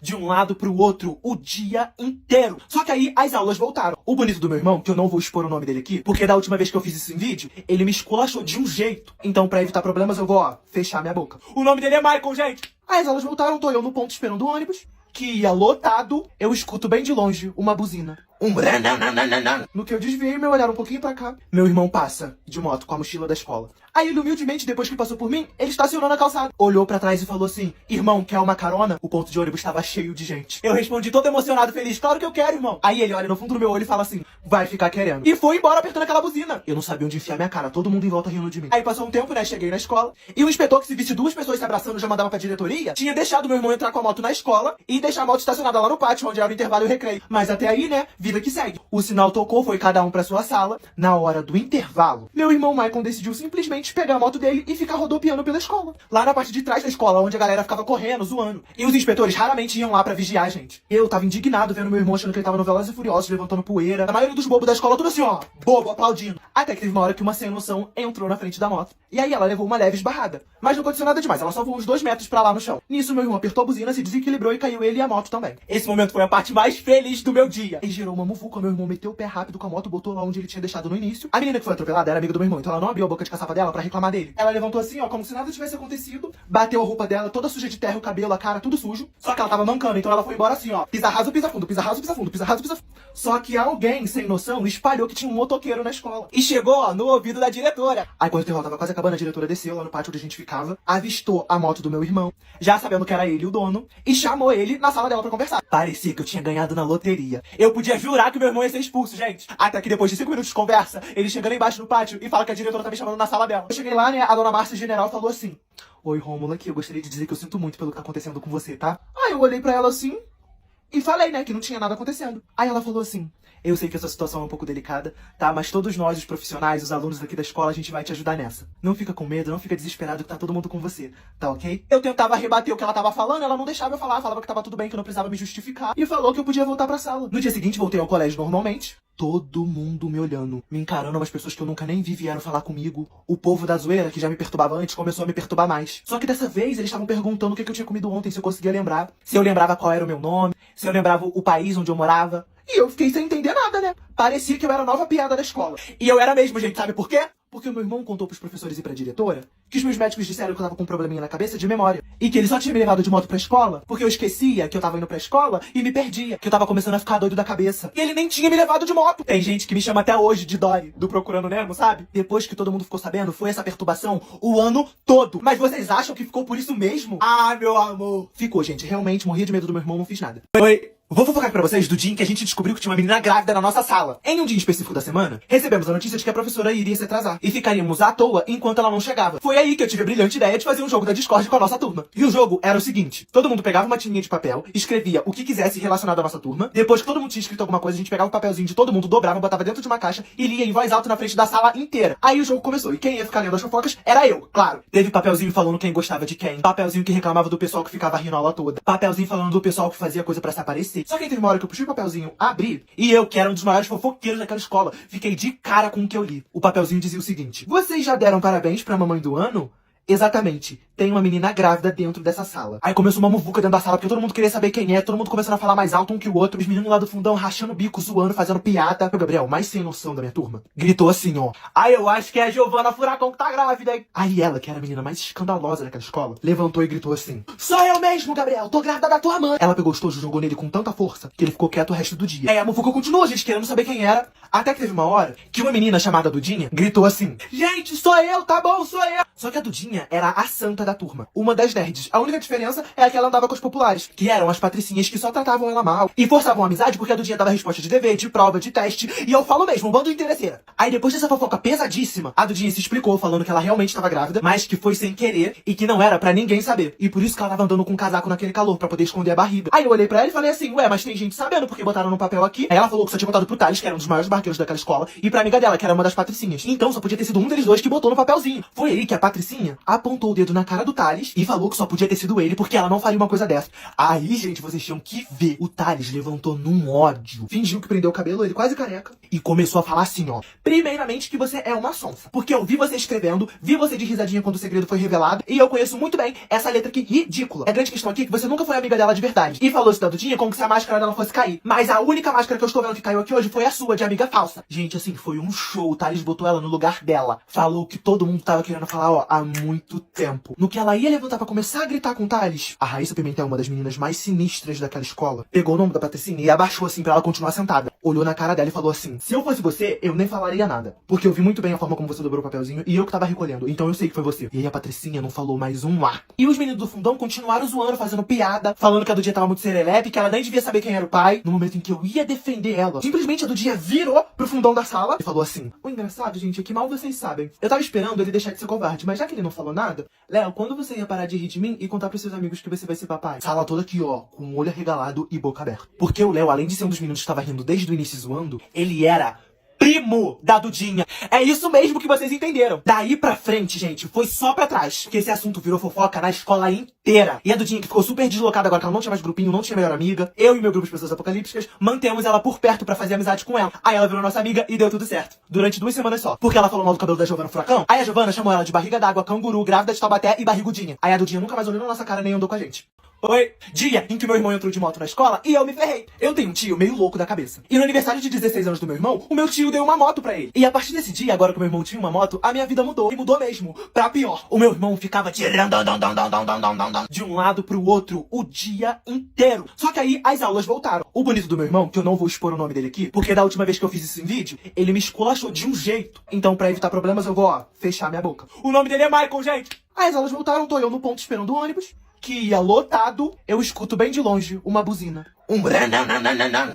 de um lado pro outro o dia inteiro. Só que aí as aulas voltaram. O bonito do meu irmão, que eu não vou expor o nome dele aqui, porque da última vez que eu fiz isso em vídeo, ele me esculachou de um jeito. Então, pra evitar problemas, eu vou, ó, fechar minha boca. O nome dele é Michael, gente. Aí as aulas voltaram, tô eu no ponto esperando o ônibus, que ia lotado. Eu escuto bem de longe uma buzina. No que eu desviei meu olhar um pouquinho pra cá, meu irmão passa de moto com a mochila da escola. Aí ele humildemente, depois que passou por mim, ele estacionou na calçada. Olhou pra trás e falou assim: "Irmão, quer uma carona?" O ponto de ônibus estava cheio de gente. Eu respondi todo emocionado, feliz: "Claro que eu quero, irmão." Aí ele olha no fundo do meu olho e fala assim: "Vai ficar querendo." E foi embora apertando aquela buzina. Eu não sabia onde enfiar minha cara, todo mundo em volta rindo de mim. Aí passou um tempo, né, cheguei na escola, e o inspetor, que se visse 2 pessoas se abraçando já mandava pra diretoria, tinha deixado meu irmão entrar com a moto na escola e deixar a moto estacionada lá no pátio, onde era o intervalo e o recreio. Mas até aí, né, vida que segue. O sinal tocou, foi cada um pra sua sala. Na hora do intervalo, meu irmão Michael decidiu simplesmente pegar a moto dele e ficar rodopiando pela escola. Lá na parte de trás da escola, onde a galera ficava correndo, zoando. E os inspetores raramente iam lá pra vigiar a gente. Eu tava indignado vendo meu irmão achando que ele tava no Velozes e Furiosos, levantando poeira. A maioria dos bobos da escola, tudo assim, ó, bobo, aplaudindo. Até que teve uma hora que uma sem noção entrou na frente da moto. E aí ela levou uma leve esbarrada. Mas não aconteceu nada demais, ela só voou uns 2 metros pra lá no chão. Nisso, meu irmão apertou a buzina, se desequilibrou e caiu ele e a moto também. Esse momento foi a parte mais feliz do meu dia. E gerou uma muvuca, meu irmão meteu o pé rápido com a moto, botou lá onde ele tinha deixado no início. A menina que foi atropelada era amiga do meu irmão, então ela não abriu a boca de caçapa dela pra reclamar dele. Ela levantou assim, ó, como se nada tivesse acontecido, bateu a roupa dela, toda suja de terra, o cabelo, a cara, tudo sujo. Só que ela tava mancando, então ela foi embora assim, ó, pisa raso, pisa fundo, pisa raso, pisa fundo, pisa raso, pisa fundo. Só que alguém, sem noção, espalhou que tinha um motoqueiro na escola. E chegou, ó, no ouvido da diretora. Aí quando o intervalo tava quase acabando, a diretora desceu lá no pátio onde a gente ficava, avistou a moto do meu irmão, já sabendo que era ele o dono, e chamou ele na sala dela pra conversar. Parecia que eu tinha ganhado na loteria. Eu podia jurar que meu irmão ia ser expulso, gente. Até que depois de 5 minutos de conversa, ele chega lá embaixo no pátio e fala que a diretora tá me chamando na sala dela. Eu cheguei lá, né, a dona Márcia General falou assim: "Oi, Rômulo, aqui, eu gostaria de dizer que eu sinto muito pelo que tá acontecendo com você, tá?" Aí eu olhei pra ela assim, e falei, né, que não tinha nada acontecendo. Aí ela falou assim: eu sei que essa situação é um pouco delicada, tá? Mas todos nós, os profissionais, os alunos aqui da escola, a gente vai te ajudar nessa. Não fica com medo, não fica desesperado que tá todo mundo com você, tá ok? Eu tentava rebater o que ela tava falando, ela não deixava eu falar, falava que tava tudo bem, que eu não precisava me justificar, e falou que eu podia voltar pra sala. No dia seguinte, voltei ao colégio normalmente. Todo mundo me olhando, me encarando, umas pessoas que eu nunca nem vi vieram falar comigo. O povo da zoeira, que já me perturbava antes, começou a me perturbar mais. Só que dessa vez, eles estavam perguntando o que eu tinha comido ontem, se eu conseguia lembrar. Se eu lembrava qual era o meu nome, se eu lembrava o país onde eu morava. E eu fiquei sem entender nada, né? Parecia que eu era a nova piada da escola. E eu era mesmo, gente, sabe por quê? Porque o meu irmão contou pros professores e pra diretora que os meus médicos disseram que eu tava com um probleminha na cabeça de memória. E que ele só tinha me levado de moto pra escola porque eu esquecia que eu tava indo pra escola e me perdia. Que eu tava começando a ficar doido da cabeça. E ele nem tinha me levado de moto. Tem gente que me chama até hoje de Dory, do Procurando Nemo, sabe? Depois que todo mundo ficou sabendo, foi essa perturbação o ano todo. Mas vocês acham que ficou por isso mesmo? Ah, meu amor. Ficou, gente. Realmente, morria de medo do meu irmão, não fiz nada. Oi. Vou fofocar pra vocês do dia em que a gente descobriu que tinha uma menina grávida na nossa sala. Em um dia específico da semana, recebemos a notícia de que a professora iria se atrasar. E ficaríamos à toa enquanto ela não chegava. Foi aí que eu tive a brilhante ideia de fazer um jogo da Discord com a nossa turma. E o jogo era o seguinte: todo mundo pegava uma tirinha de papel, escrevia o que quisesse relacionado à nossa turma. Depois que todo mundo tinha escrito alguma coisa, a gente pegava o papelzinho de todo mundo, dobrava, botava dentro de uma caixa e lia em voz alta na frente da sala inteira. Aí o jogo começou. E quem ia ficar lendo as fofocas era eu, claro. Teve papelzinho falando quem gostava de quem. Papelzinho que reclamava do pessoal que ficava rindo a aula toda. Papelzinho falando do pessoal que fazia coisa pra se aparecer. Só que teve uma hora que eu puxei o papelzinho, abri, e eu, que era um dos maiores fofoqueiros daquela escola, fiquei de cara com o que eu li. O papelzinho dizia o seguinte: vocês já deram parabéns pra mamãe do ano? Exatamente. Tem uma menina grávida dentro dessa sala. Aí começou uma muvuca dentro da sala, porque todo mundo queria saber quem é, todo mundo começando a falar mais alto um que o outro, os meninos lá do fundão rachando o bico, zoando, fazendo piada. O Gabriel, mais sem noção da minha turma, gritou assim, ó: ai, eu acho que é a Giovana Furacão que tá grávida, hein? Aí ela, que era a menina mais escandalosa daquela escola, levantou e gritou assim: sou eu mesmo, Gabriel, tô grávida da tua mãe. Ela pegou os tojos e jogou nele com tanta força que ele ficou quieto o resto do dia. Aí a muvuca continuou, gente, querendo saber quem era. Até que teve uma hora que uma menina chamada Dudinha gritou assim: gente, sou eu, tá bom, sou eu. Só que a Dudinha era a santa da turma, uma das nerds. A única diferença é que ela andava com os populares, que eram as patricinhas que só tratavam ela mal e forçavam a amizade porque a Dudinha dava resposta de dever, de prova, de teste. E eu falo mesmo, um bando de interesseira. Aí depois dessa fofoca pesadíssima, a Dudinha se explicou falando que ela realmente estava grávida, mas que foi sem querer e que não era pra ninguém saber. E por isso que ela tava andando com um casaco naquele calor, pra poder esconder a barriga. Aí eu olhei pra ela e falei assim: ué, mas tem gente sabendo porque botaram no papel aqui. Aí ela falou que só tinha contado pro Thales, que era um dos maiores barqueiros daquela escola, e pra amiga dela, que era uma das patricinhas. Então só podia ter sido um deles dois que botou no papelzinho. Foi aí que a patricinha apontou o dedo na cara do Thales e falou que só podia ter sido ele, porque ela não faria uma coisa dessa. Aí, gente, vocês tinham que ver. O Thales levantou num ódio, fingiu que prendeu o cabelo, ele quase careca, e começou a falar assim, ó: primeiramente que você é uma sonsa, porque eu vi você escrevendo, vi você de risadinha quando o segredo foi revelado, e eu conheço muito bem essa letra aqui ridícula. A grande questão aqui é que você nunca foi amiga dela de verdade. E falou isso da Dudinha como se a máscara dela fosse cair. Mas a única máscara que eu estou vendo que caiu aqui hoje foi a sua, de amiga falsa. Gente, assim, foi um show. O Thales botou ela no lugar dela. Falou que todo mundo tava querendo falar, ó, há muito tempo. No que ela ia levantar pra começar a gritar com o Thales, a Raíssa Pimentel, uma das meninas mais sinistras daquela escola, pegou o nome da Patricinha e abaixou assim pra ela continuar sentada. Olhou na cara dela e falou assim: se eu fosse você, eu nem falaria nada, porque eu vi muito bem a forma como você dobrou o papelzinho e eu que tava recolhendo, então eu sei que foi você. E aí a Patricinha não falou mais um A. E os meninos do fundão continuaram zoando, fazendo piada, falando que a Dudinha tava muito serelepe, que ela nem devia saber quem era o pai. No momento em que eu ia defender ela, simplesmente a Dudinha virou pro fundão da sala e falou assim: o engraçado, gente, é que mal vocês sabem. Eu tava esperando ele deixar de ser covarde, mas já que ele não falou nada, Léo, quando você ia parar de rir de mim e contar pros seus amigos que você vai ser papai? Sala toda aqui, ó, com o olho arregalado e boca aberta. Porque o Léo, além de ser um dos meninos que tava rindo desde o início zoando, ele era primo da Dudinha. É isso mesmo que vocês entenderam. Daí pra frente, gente, foi só pra trás. Porque esse assunto virou fofoca na escola inteira. E a Dudinha, que ficou super deslocada agora, que ela não tinha mais grupinho, não tinha melhor amiga, eu e meu grupo de pessoas apocalípticas mantemos ela por perto pra fazer amizade com ela. Aí ela virou nossa amiga e deu tudo certo. Durante 2 semanas só. Porque ela falou mal do cabelo da Giovana Furacão. Aí a Giovana chamou ela de barriga d'água, canguru, grávida de Taubaté e barrigudinha. Aí a Dudinha nunca mais olhou na nossa cara nem andou com a gente. Oi, dia em que meu irmão entrou de moto na escola e eu me ferrei. Eu tenho um tio meio louco da cabeça. E no aniversário de 16 anos do meu irmão, o meu tio deu uma moto pra ele. E a partir desse dia, agora que o meu irmão tinha uma moto, a minha vida mudou. E mudou mesmo. Pra pior. O meu irmão ficava tirando de um lado pro outro o dia inteiro. Só que aí as aulas voltaram. O bonito do meu irmão, que eu não vou expor o nome dele aqui, porque da última vez que eu fiz isso em vídeo, ele me esculachou de um jeito. Então pra evitar problemas eu vou, ó, fechar minha boca. O nome dele é Michael, gente. Aí as aulas voltaram, tô eu no ponto esperando o ônibus, que ia lotado, eu escuto bem de longe uma buzina.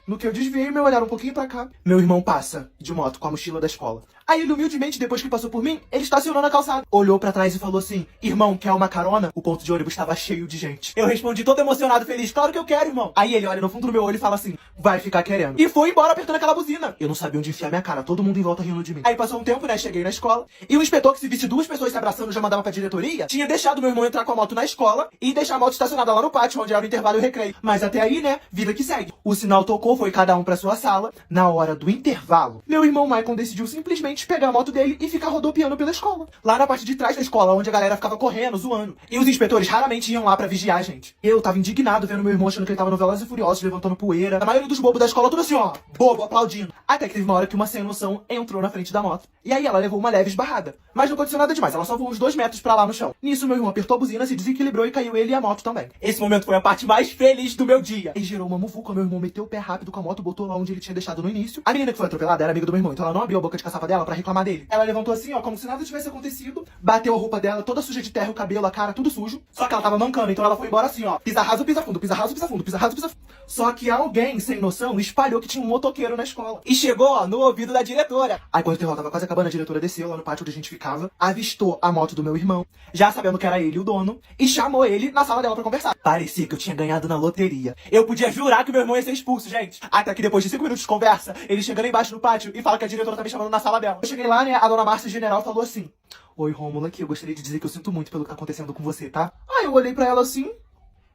No que eu desviei meu olhar um pouquinho pra cá, meu irmão passa de moto com a mochila da escola. Aí ele humildemente, depois que passou por mim, ele estacionou na calçada. Olhou pra trás e falou assim: irmão, quer uma carona? O ponto de ônibus estava cheio de gente. Eu respondi todo emocionado, feliz: claro que eu quero, irmão. Aí ele olha no fundo do meu olho e fala assim: vai ficar querendo. E foi embora apertando aquela buzina. Eu não sabia onde enfiar minha cara, todo mundo em volta rindo de mim. Aí passou um tempo, né, cheguei na escola, e o inspetor, que se visse duas pessoas se abraçando já mandava pra diretoria, tinha deixado meu irmão entrar com a moto na escola e deixar a moto estacionada lá no pátio, onde era o intervalo e o recreio. Mas até aí, né, vida que segue. O sinal tocou, foi cada um pra sua sala. Na hora do intervalo, meu irmão Michael decidiu simplesmente pegar a moto dele e ficar rodopiando pela escola. Lá na parte de trás da escola, onde a galera ficava correndo, zoando. E os inspetores raramente iam lá pra vigiar a gente. Eu tava indignado vendo meu irmão achando que ele tava no Velozes e Furiosos, levantando poeira. A maioria dos bobos da escola, tudo assim, ó, bobo, aplaudindo. Até que teve uma hora que uma sem noção entrou na frente da moto. E aí ela levou uma leve esbarrada. Mas não aconteceu nada demais, ela só voou uns 2 metros pra lá no chão. Nisso, meu irmão apertou a buzina, se desequilibrou e caiu ele e a moto também. Esse momento foi a parte mais feliz do meu dia. E gerou uma muvuca, meu irmão meteu o pé rápido com a moto, botou lá onde ele tinha deixado no início. A menina que foi atropelada era amiga do meu irmão, então ela não abriu a boca de caçapa dela pra reclamar dele. Ela levantou assim, ó, como se nada tivesse acontecido, bateu a roupa dela toda suja de terra, o cabelo, a cara, tudo sujo. Só que ela tava mancando, então ela foi embora assim, ó, pisa raso, pisa fundo, pisa raso, pisa fundo, pisa raso, pisa fundo. Só que alguém, sem noção, espalhou que tinha um motoqueiro na escola. E chegou, ó, no ouvido da diretora. Aí quando o intervalo tava quase acabando, a diretora desceu lá no pátio onde a gente ficava, avistou a moto do meu irmão, já sabendo que era ele o dono, e chamou ele na sala dela pra conversar. Parecia que eu tinha ganhado na loteria. Eu podia jurar que meu irmão ia ser expulso, gente. Até que depois de 5 minutos de conversa, ele chega lá embaixo no pátio e fala que a diretora tá me chamando na sala dela. Eu cheguei lá, né, a dona Márcia General falou assim: oi, Rômulo, aqui, eu gostaria de dizer que eu sinto muito pelo que tá acontecendo com você, tá? Aí eu olhei pra ela assim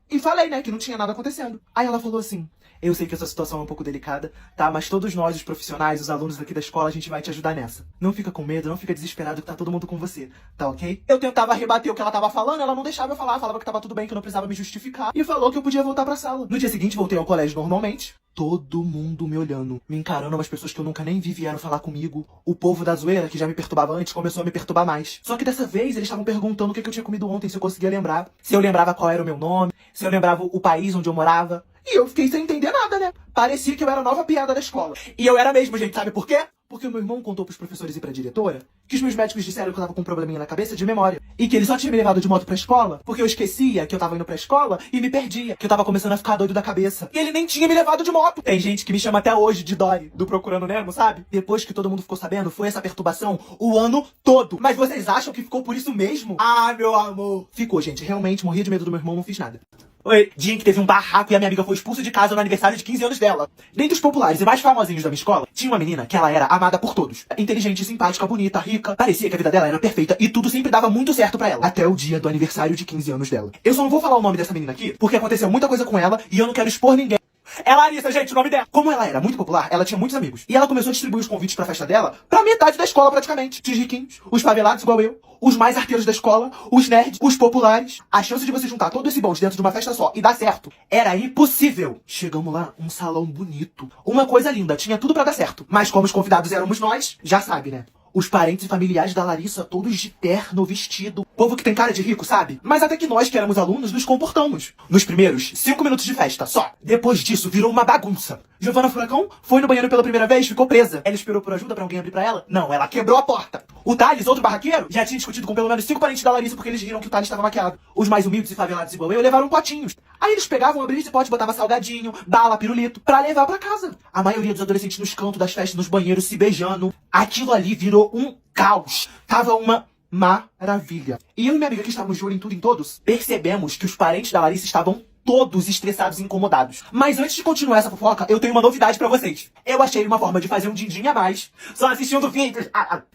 e falei, né, que não tinha nada acontecendo. Aí ela falou assim: eu sei que essa situação é um pouco delicada, tá? Mas todos nós, os profissionais, os alunos daqui da escola, a gente vai te ajudar nessa. Não fica com medo, não fica desesperado que tá todo mundo com você, tá ok? Eu tentava rebater o que ela tava falando, ela não deixava eu falar, falava que tava tudo bem, que eu não precisava me justificar, e falou que eu podia voltar pra sala. No dia seguinte, voltei ao colégio normalmente. Todo mundo me olhando, me encarando, umas pessoas que eu nunca nem vi vieram falar comigo. O povo da zoeira, que já me perturbava antes, começou a me perturbar mais. Só que dessa vez, eles estavam perguntando o que eu tinha comido ontem, se eu conseguia lembrar. Se eu lembrava qual era o meu nome, se eu lembrava o país onde eu morava. E eu fiquei sem entender nada, né? Parecia que eu era a nova piada da escola. E eu era mesmo, gente, sabe por quê? Porque o meu irmão contou pros professores e pra diretora que os meus médicos disseram que eu tava com um probleminha na cabeça de memória. E que ele só tinha me levado de moto pra escola porque eu esquecia que eu tava indo pra escola e me perdia. Que eu tava começando a ficar doido da cabeça. E ele nem tinha me levado de moto. Tem gente que me chama até hoje de Dory, do Procurando Nemo, sabe? Depois que todo mundo ficou sabendo, foi essa perturbação o ano todo. Mas vocês acham que ficou por isso mesmo? Ah, meu amor. Ficou, gente. Realmente, morria de medo do meu irmão, não fiz nada. Oi, dia em que teve um barraco e a minha amiga foi expulsa de casa no aniversário de 15 anos dela. Dentre os populares e mais famosinhos da minha escola, tinha uma menina que ela era amada por todos. Inteligente, simpática, bonita, rica. Parecia que a vida dela era perfeita e tudo sempre dava muito certo pra ela. Até o dia do aniversário de 15 anos dela. Eu só não vou falar o nome dessa menina aqui, porque aconteceu muita coisa com ela e eu não quero expor ninguém. É Larissa, gente, o nome dela. Como ela era muito popular, ela tinha muitos amigos. E ela começou a distribuir os convites pra festa dela pra metade da escola, praticamente. Os riquinhos, os favelados igual eu, os mais arteiros da escola, os nerds, os populares. A chance de você juntar todo esse bonde dentro de uma festa só e dar certo era impossível. Chegamos lá, um salão bonito. Uma coisa linda, tinha tudo pra dar certo. Mas como os convidados éramos nós, já sabe, né? Os parentes e familiares da Larissa, todos de terno, vestido. Povo que tem cara de rico, sabe? Mas até que nós, que éramos alunos, nos comportamos. Nos primeiros 5 minutos de festa, só. Depois disso, virou uma bagunça. Giovanna Furacão foi no banheiro pela primeira vez, ficou presa. Ela esperou por ajuda pra alguém abrir pra ela? Não, ela quebrou a porta. O Thales, outro barraqueiro, já tinha discutido com pelo menos 5 parentes da Larissa porque eles riram que o Thales estava maquiado. Os mais humildes e favelados igual eu levaram potinhos. Aí eles pegavam, abriam esse pote, botavam salgadinho, bala, pirulito, pra levar pra casa. A maioria dos adolescentes nos cantos das festas, nos banheiros, se beijando. Aquilo ali virou um caos. Tava uma maravilha. E eu e minha amiga, que estávamos de olho em tudo e em todos, percebemos que os parentes da Larissa estavam todos estressados e incomodados. Mas antes de continuar essa fofoca, eu tenho uma novidade pra vocês. Eu achei uma forma de fazer um din-din a mais, só assistindo vídeos.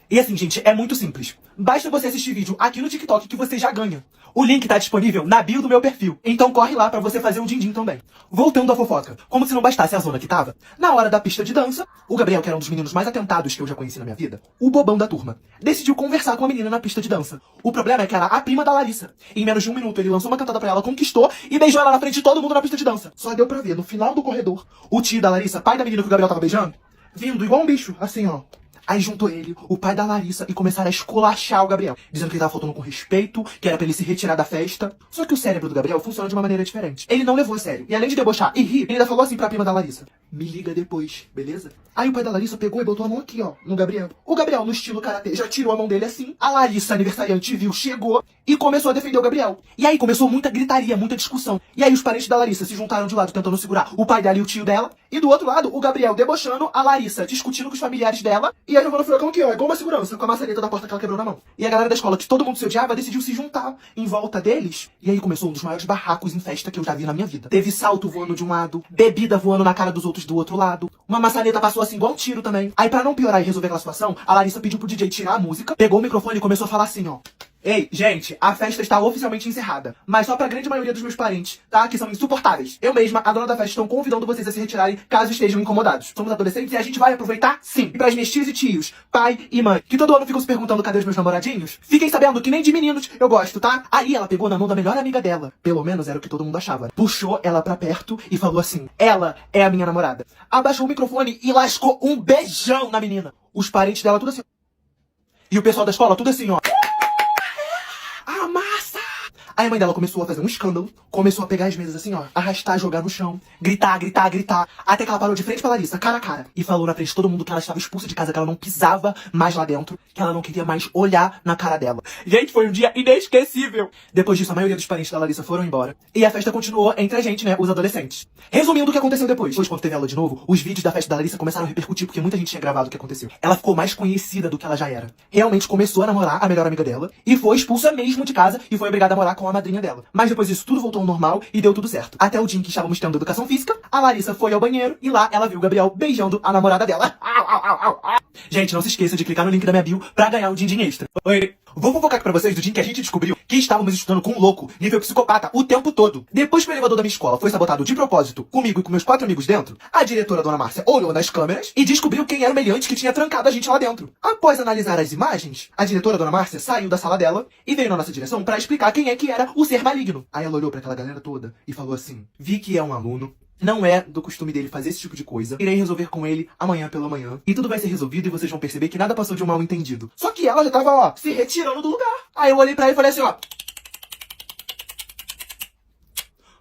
E assim, gente, é muito simples. Basta você assistir vídeo aqui no TikTok que você já ganha. O link tá disponível na bio do meu perfil. Então corre lá pra você fazer um din-din também. Voltando à fofoca. Como se não bastasse a zona que tava, na hora da pista de dança, o Gabriel, que era um dos meninos mais atentados que eu já conheci na minha vida, o bobão da turma, decidiu conversar com a menina na pista de dança. O problema é que era a prima da Larissa. Em menos de 1 minuto, ele lançou uma cantada pra ela, conquistou e beijou ela na frente de todo mundo na pista de dança. Só deu pra ver, no final do corredor, o tio da Larissa, pai da menina que o Gabriel tava beijando, vindo igual um bicho, assim, ó. Aí juntou ele, o pai da Larissa, e começaram a esculachar o Gabriel, dizendo que ele tava faltando com respeito, que era pra ele se retirar da festa. Só que o cérebro do Gabriel funciona de uma maneira diferente. Ele não levou a sério. E além de debochar e rir, ele ainda falou assim pra prima da Larissa: Me liga depois, beleza? Aí o pai da Larissa pegou e botou a mão aqui, ó, no Gabriel. O Gabriel, no estilo karatê, já tirou a mão dele assim. A Larissa, aniversariante, viu, chegou e começou a defender o Gabriel. E aí começou muita gritaria, muita discussão. E aí os parentes da Larissa se juntaram de um lado tentando segurar o pai dela e o tio dela. E do outro lado, o Gabriel debochando, a Larissa discutindo com os familiares dela. E a Giovana Furacão aqui, ó, igual uma segurança, com a maçaneta da porta que ela quebrou na mão. E a galera da escola, que todo mundo se odiava, decidiu se juntar em volta deles. E aí começou um dos maiores barracos em festa que eu já vi na minha vida. Teve salto voando de um lado, bebida voando na cara dos outros do outro lado. Uma maçaneta passou assim igual um tiro também. Aí pra não piorar e resolver aquela situação, a Larissa pediu pro DJ tirar a música, pegou o microfone e começou a falar assim, ó. Ei, gente, a festa está oficialmente encerrada, mas só pra grande maioria dos meus parentes, tá? Que são insuportáveis. Eu mesma, a dona da festa, estão convidando vocês a se retirarem caso estejam incomodados. Somos adolescentes e a gente vai aproveitar, sim. E pras minhas tias e tios, pai e mãe, que todo ano ficam se perguntando cadê os meus namoradinhos, fiquem sabendo que nem de meninos eu gosto, tá? Aí ela pegou na mão da melhor amiga dela, pelo menos era o que todo mundo achava. Puxou ela pra perto e falou assim, ela é a minha namorada. Abaixou o microfone e lascou um beijão na menina. Os parentes dela tudo assim. E o pessoal da escola tudo assim, ó. Aí a mãe dela começou a fazer um escândalo, começou a pegar as mesas assim, ó, arrastar, jogar no chão, gritar, até que ela parou de frente pra Larissa, cara a cara, e falou na frente de todo mundo que ela estava expulsa de casa, que ela não pisava mais lá dentro, que ela não queria mais olhar na cara dela. Gente, foi um dia inesquecível! Depois disso, a maioria dos parentes da Larissa foram embora, e a festa continuou entre a gente, né, os adolescentes. Resumindo o que aconteceu depois. Depois, quando teve aula de novo, os vídeos da festa da Larissa começaram a repercutir, porque muita gente tinha gravado o que aconteceu. Ela ficou mais conhecida do que ela já era. Realmente começou a namorar a melhor amiga dela, e foi expulsa mesmo de casa, e foi obrigada a morar com a madrinha dela. Mas depois disso tudo voltou ao normal e deu tudo certo. Até o dia em que estávamos tendo educação física, a Larissa foi ao banheiro e lá ela viu o Gabriel beijando a namorada dela. Gente, não se esqueça de clicar no link da minha bio pra ganhar um din-din extra. Oi, vou fofocar aqui pra vocês do dia em que a gente descobriu que estávamos estudando com um louco, nível psicopata, o tempo todo. Depois que o elevador da minha escola foi sabotado de propósito, comigo e com meus 4 amigos dentro, a diretora, Dona Márcia, olhou nas câmeras e descobriu quem era o meliante que tinha trancado a gente lá dentro. Após analisar as imagens, a diretora, Dona Márcia, saiu da sala dela e veio na nossa direção pra explicar quem é que era o ser maligno. Aí ela olhou pra aquela galera toda e falou assim, vi que é um aluno, não é do costume dele fazer esse tipo de coisa. Irei resolver com ele amanhã pela manhã. E tudo vai ser resolvido e vocês vão perceber que nada passou de um mal entendido. Só que ela já tava, ó, se retirando do lugar. Aí eu olhei pra ele e falei assim, ó.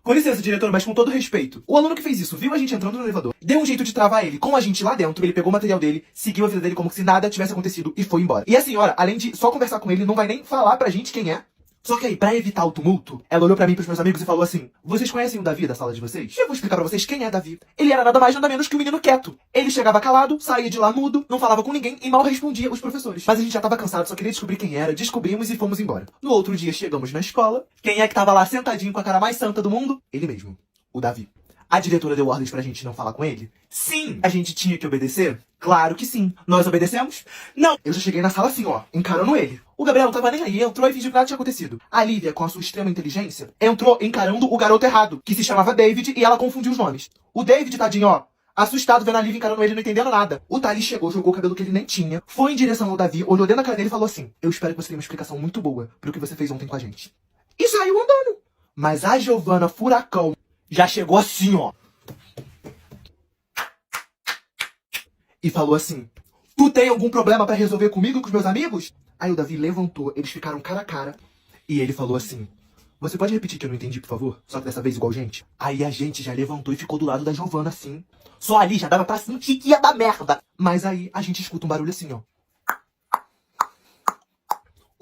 Com licença, diretor, mas com todo respeito. O aluno que fez isso viu a gente entrando no elevador, deu um jeito de travar ele com a gente lá dentro, ele pegou o material dele, seguiu a vida dele como se nada tivesse acontecido e foi embora. E a senhora, além de só conversar com ele, não vai nem falar pra gente quem é. Só que aí, pra evitar o tumulto, ela olhou pra mim e pros meus amigos e falou assim, vocês conhecem o Davi da sala de vocês? Eu vou explicar pra vocês quem é Davi. Ele era nada mais nada menos que um menino quieto. Ele chegava calado, saía de lá mudo, não falava com ninguém e mal respondia os professores. Mas a gente já tava cansado, só queria descobrir quem era, descobrimos e fomos embora. No outro dia chegamos na escola, quem é que tava lá sentadinho com a cara mais santa do mundo? Ele mesmo, o Davi. A diretora deu ordens pra gente não falar com ele? Sim! A gente tinha que obedecer? Claro que sim. Nós obedecemos? Não! Eu já cheguei na sala assim, ó, encarando ele. O Gabriel não tava nem aí, entrou e fingiu que nada tinha acontecido. A Lívia, com a sua extrema inteligência, entrou encarando o garoto errado, que se chamava David, e ela confundiu os nomes. O David, tadinho, ó, assustado vendo a Lívia encarando ele, não entendendo nada. O Thales chegou, jogou o cabelo que ele nem tinha, foi em direção ao Davi, olhou dentro da cara dele e falou assim, eu espero que você tenha uma explicação muito boa pro que você fez ontem com a gente. E saiu andando. Mas a Giovana Furacão já chegou assim, ó. E falou assim, tu tem algum problema pra resolver comigo e com os meus amigos? Aí o Davi levantou, eles ficaram cara a cara. E ele falou assim, você pode repetir que eu não entendi, por favor? Só que dessa vez igual gente. Aí a gente já levantou e ficou do lado da Giovana assim. Só ali já dava pra sentir que ia dar merda. Mas aí a gente escuta um barulho assim, ó.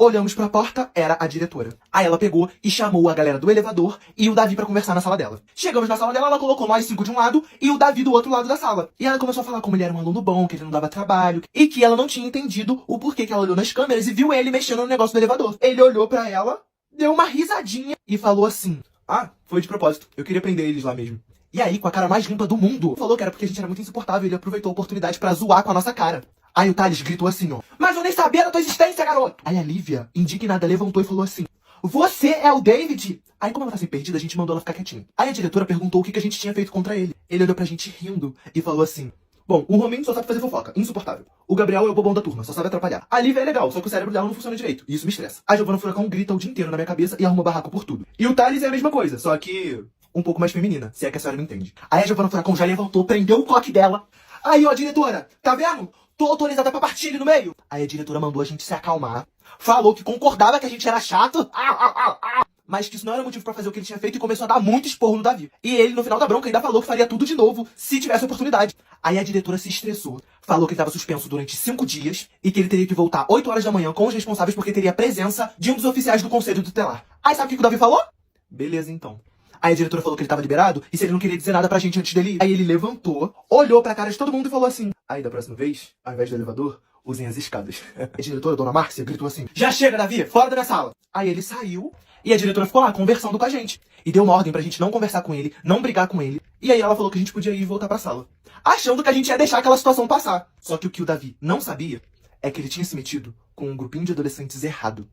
Olhamos pra porta, era a diretora. Aí ela pegou e chamou a galera do elevador e o Davi pra conversar na sala dela. Chegamos na sala dela, ela colocou nós 5 de um lado e o Davi do outro lado da sala. E ela começou a falar como ele era um aluno bom, que ele não dava trabalho, e que ela não tinha entendido o porquê que ela olhou nas câmeras e viu ele mexendo no negócio do elevador. Ele olhou pra ela, deu uma risadinha e falou assim, ah, foi de propósito, eu queria prender eles lá mesmo. E aí, com a cara mais limpa do mundo, falou que era porque a gente era muito insuportável e ele aproveitou a oportunidade pra zoar com a nossa cara. Aí o Thales gritou assim, ó, mas eu nem sabia da tua existência, garoto! Aí a Lívia, indignada, levantou e falou assim, você é o David? Aí como ela tá assim perdida, a gente mandou ela ficar quietinha. Aí a diretora perguntou o que a gente tinha feito contra ele. Ele olhou pra gente rindo e falou assim, bom, o Rominho só sabe fazer fofoca, insuportável. O Gabriel é o bobão da turma, só sabe atrapalhar. A Lívia é legal, só que o cérebro dela não funciona direito, e isso me estressa. A Giovana Furacão grita o dia inteiro na minha cabeça e arruma barraco por tudo. E o Thales é a mesma coisa, só que um pouco mais feminina, se é que a senhora me entende. Aí a Giovana Furacão já levantou, prendeu o coque dela. Aí, ó, diretora, tá vendo? Tô autorizada pra partir ali no meio. Aí a diretora mandou a gente se acalmar. Falou que concordava que a gente era chato. mas que isso não era motivo pra fazer o que ele tinha feito e começou a dar muito esporro no Davi. E ele, no final da bronca, ainda falou que faria tudo de novo se tivesse oportunidade. Aí a diretora se estressou, falou que ele estava suspenso durante 5 dias e que ele teria que voltar 8 horas da manhã com os responsáveis porque teria a presença de um dos oficiais do conselho tutelar. Aí sabe o que o Davi falou? Beleza, então. Aí a diretora falou que ele tava liberado e se ele não queria dizer nada pra gente antes dele ir. Aí ele levantou, olhou pra cara de todo mundo e falou assim: aí da próxima vez, ao invés do elevador, usem as escadas. A diretora, dona Márcia, gritou assim: já chega, Davi, fora da minha sala. Aí ele saiu e a diretora ficou lá conversando com a gente. E deu uma ordem pra gente não conversar com ele, não brigar com ele. E aí ela falou que a gente podia ir e voltar pra sala, achando que a gente ia deixar aquela situação passar. Só que o que o Davi não sabia é que ele tinha se metido com um grupinho de adolescentes errado.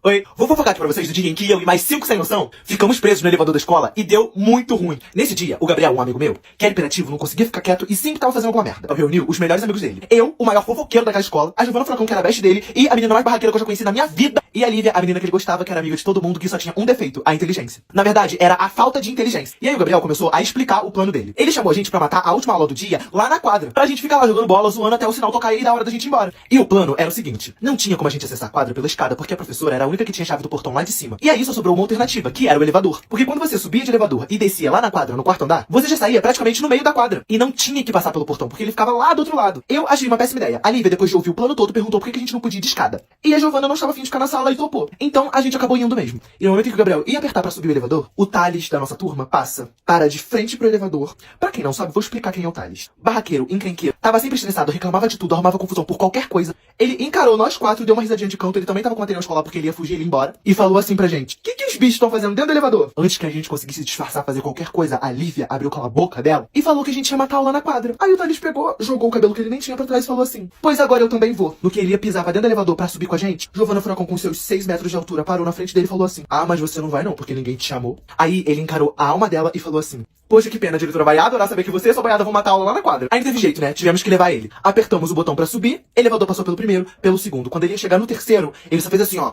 Oi, vou fofocar aqui pra vocês do dia em que eu e mais 5 sem noção ficamos presos no elevador da escola e deu muito ruim. Nesse dia, o Gabriel, um amigo meu, que era hiperativo, não conseguia ficar quieto e sempre tava fazendo alguma merda. Eu reuni os melhores amigos dele. Eu, o maior fofoqueiro daquela escola, a Giovana Furacão, que era a best dele, e a menina mais barraqueira que eu já conheci na minha vida, e a Lívia, a menina que ele gostava, que era amiga de todo mundo, que só tinha um defeito, a inteligência. Na verdade, era a falta de inteligência. E aí o Gabriel começou a explicar o plano dele. Ele chamou a gente pra matar a última aula do dia lá na quadra, pra gente ficar lá jogando bola, zoando até o sinal tocar e dar hora da gente ir embora. E o plano era o seguinte: não tinha como a gente acessar a quadra pela escada, porque a professora era a única que tinha chave do portão lá de cima. E aí só sobrou uma alternativa, que era o elevador. Porque quando você subia de elevador e descia lá na quadra, no quarto andar, você já saía praticamente no meio da quadra. E não tinha que passar pelo portão, porque ele ficava lá do outro lado. Eu achei uma péssima ideia. A Lívia, depois de ouvir o plano todo, perguntou por que a gente não podia ir de escada. E a Giovana não estava afim de ficar na sala e topou. Então a gente acabou indo mesmo. E no momento em que o Gabriel ia apertar pra subir o elevador, o Thales da nossa turma passa, para de frente pro elevador. Pra quem não sabe, vou explicar quem é o Thales. Barraqueiro, encrenqueiro, tava sempre estressado, reclamava de tudo, arrumava confusão por qualquer coisa. Ele encarou nós 4, deu uma risadinha de canto, ele também tava com material escolar porque ele ia fugir, ele ia embora. E falou assim pra gente: que os bichos estão fazendo dentro do elevador? Antes que a gente conseguisse disfarçar, fazer qualquer coisa, a Lívia abriu com a boca dela e falou que a gente ia matar lá na quadra. Aí o Thales pegou, jogou o cabelo que ele nem tinha pra trás e falou assim: pois agora eu também vou. No que ele ia pisar pra dentro do elevador pra subir com a gente, Giovana Furacão, com seus 6 metros de altura, parou na frente dele e falou assim: ah, mas você não vai não, porque ninguém te chamou. Aí ele encarou a alma dela e falou assim: poxa, que pena, a diretora vai adorar saber que você e sua boiada vão matar a aula lá na quadra. Aí não teve jeito, né? Tivemos que levar ele. Apertamos o botão pra subir, o elevador passou pelo primeiro, pelo segundo. Quando ele ia chegar no terceiro, ele só fez assim, ó.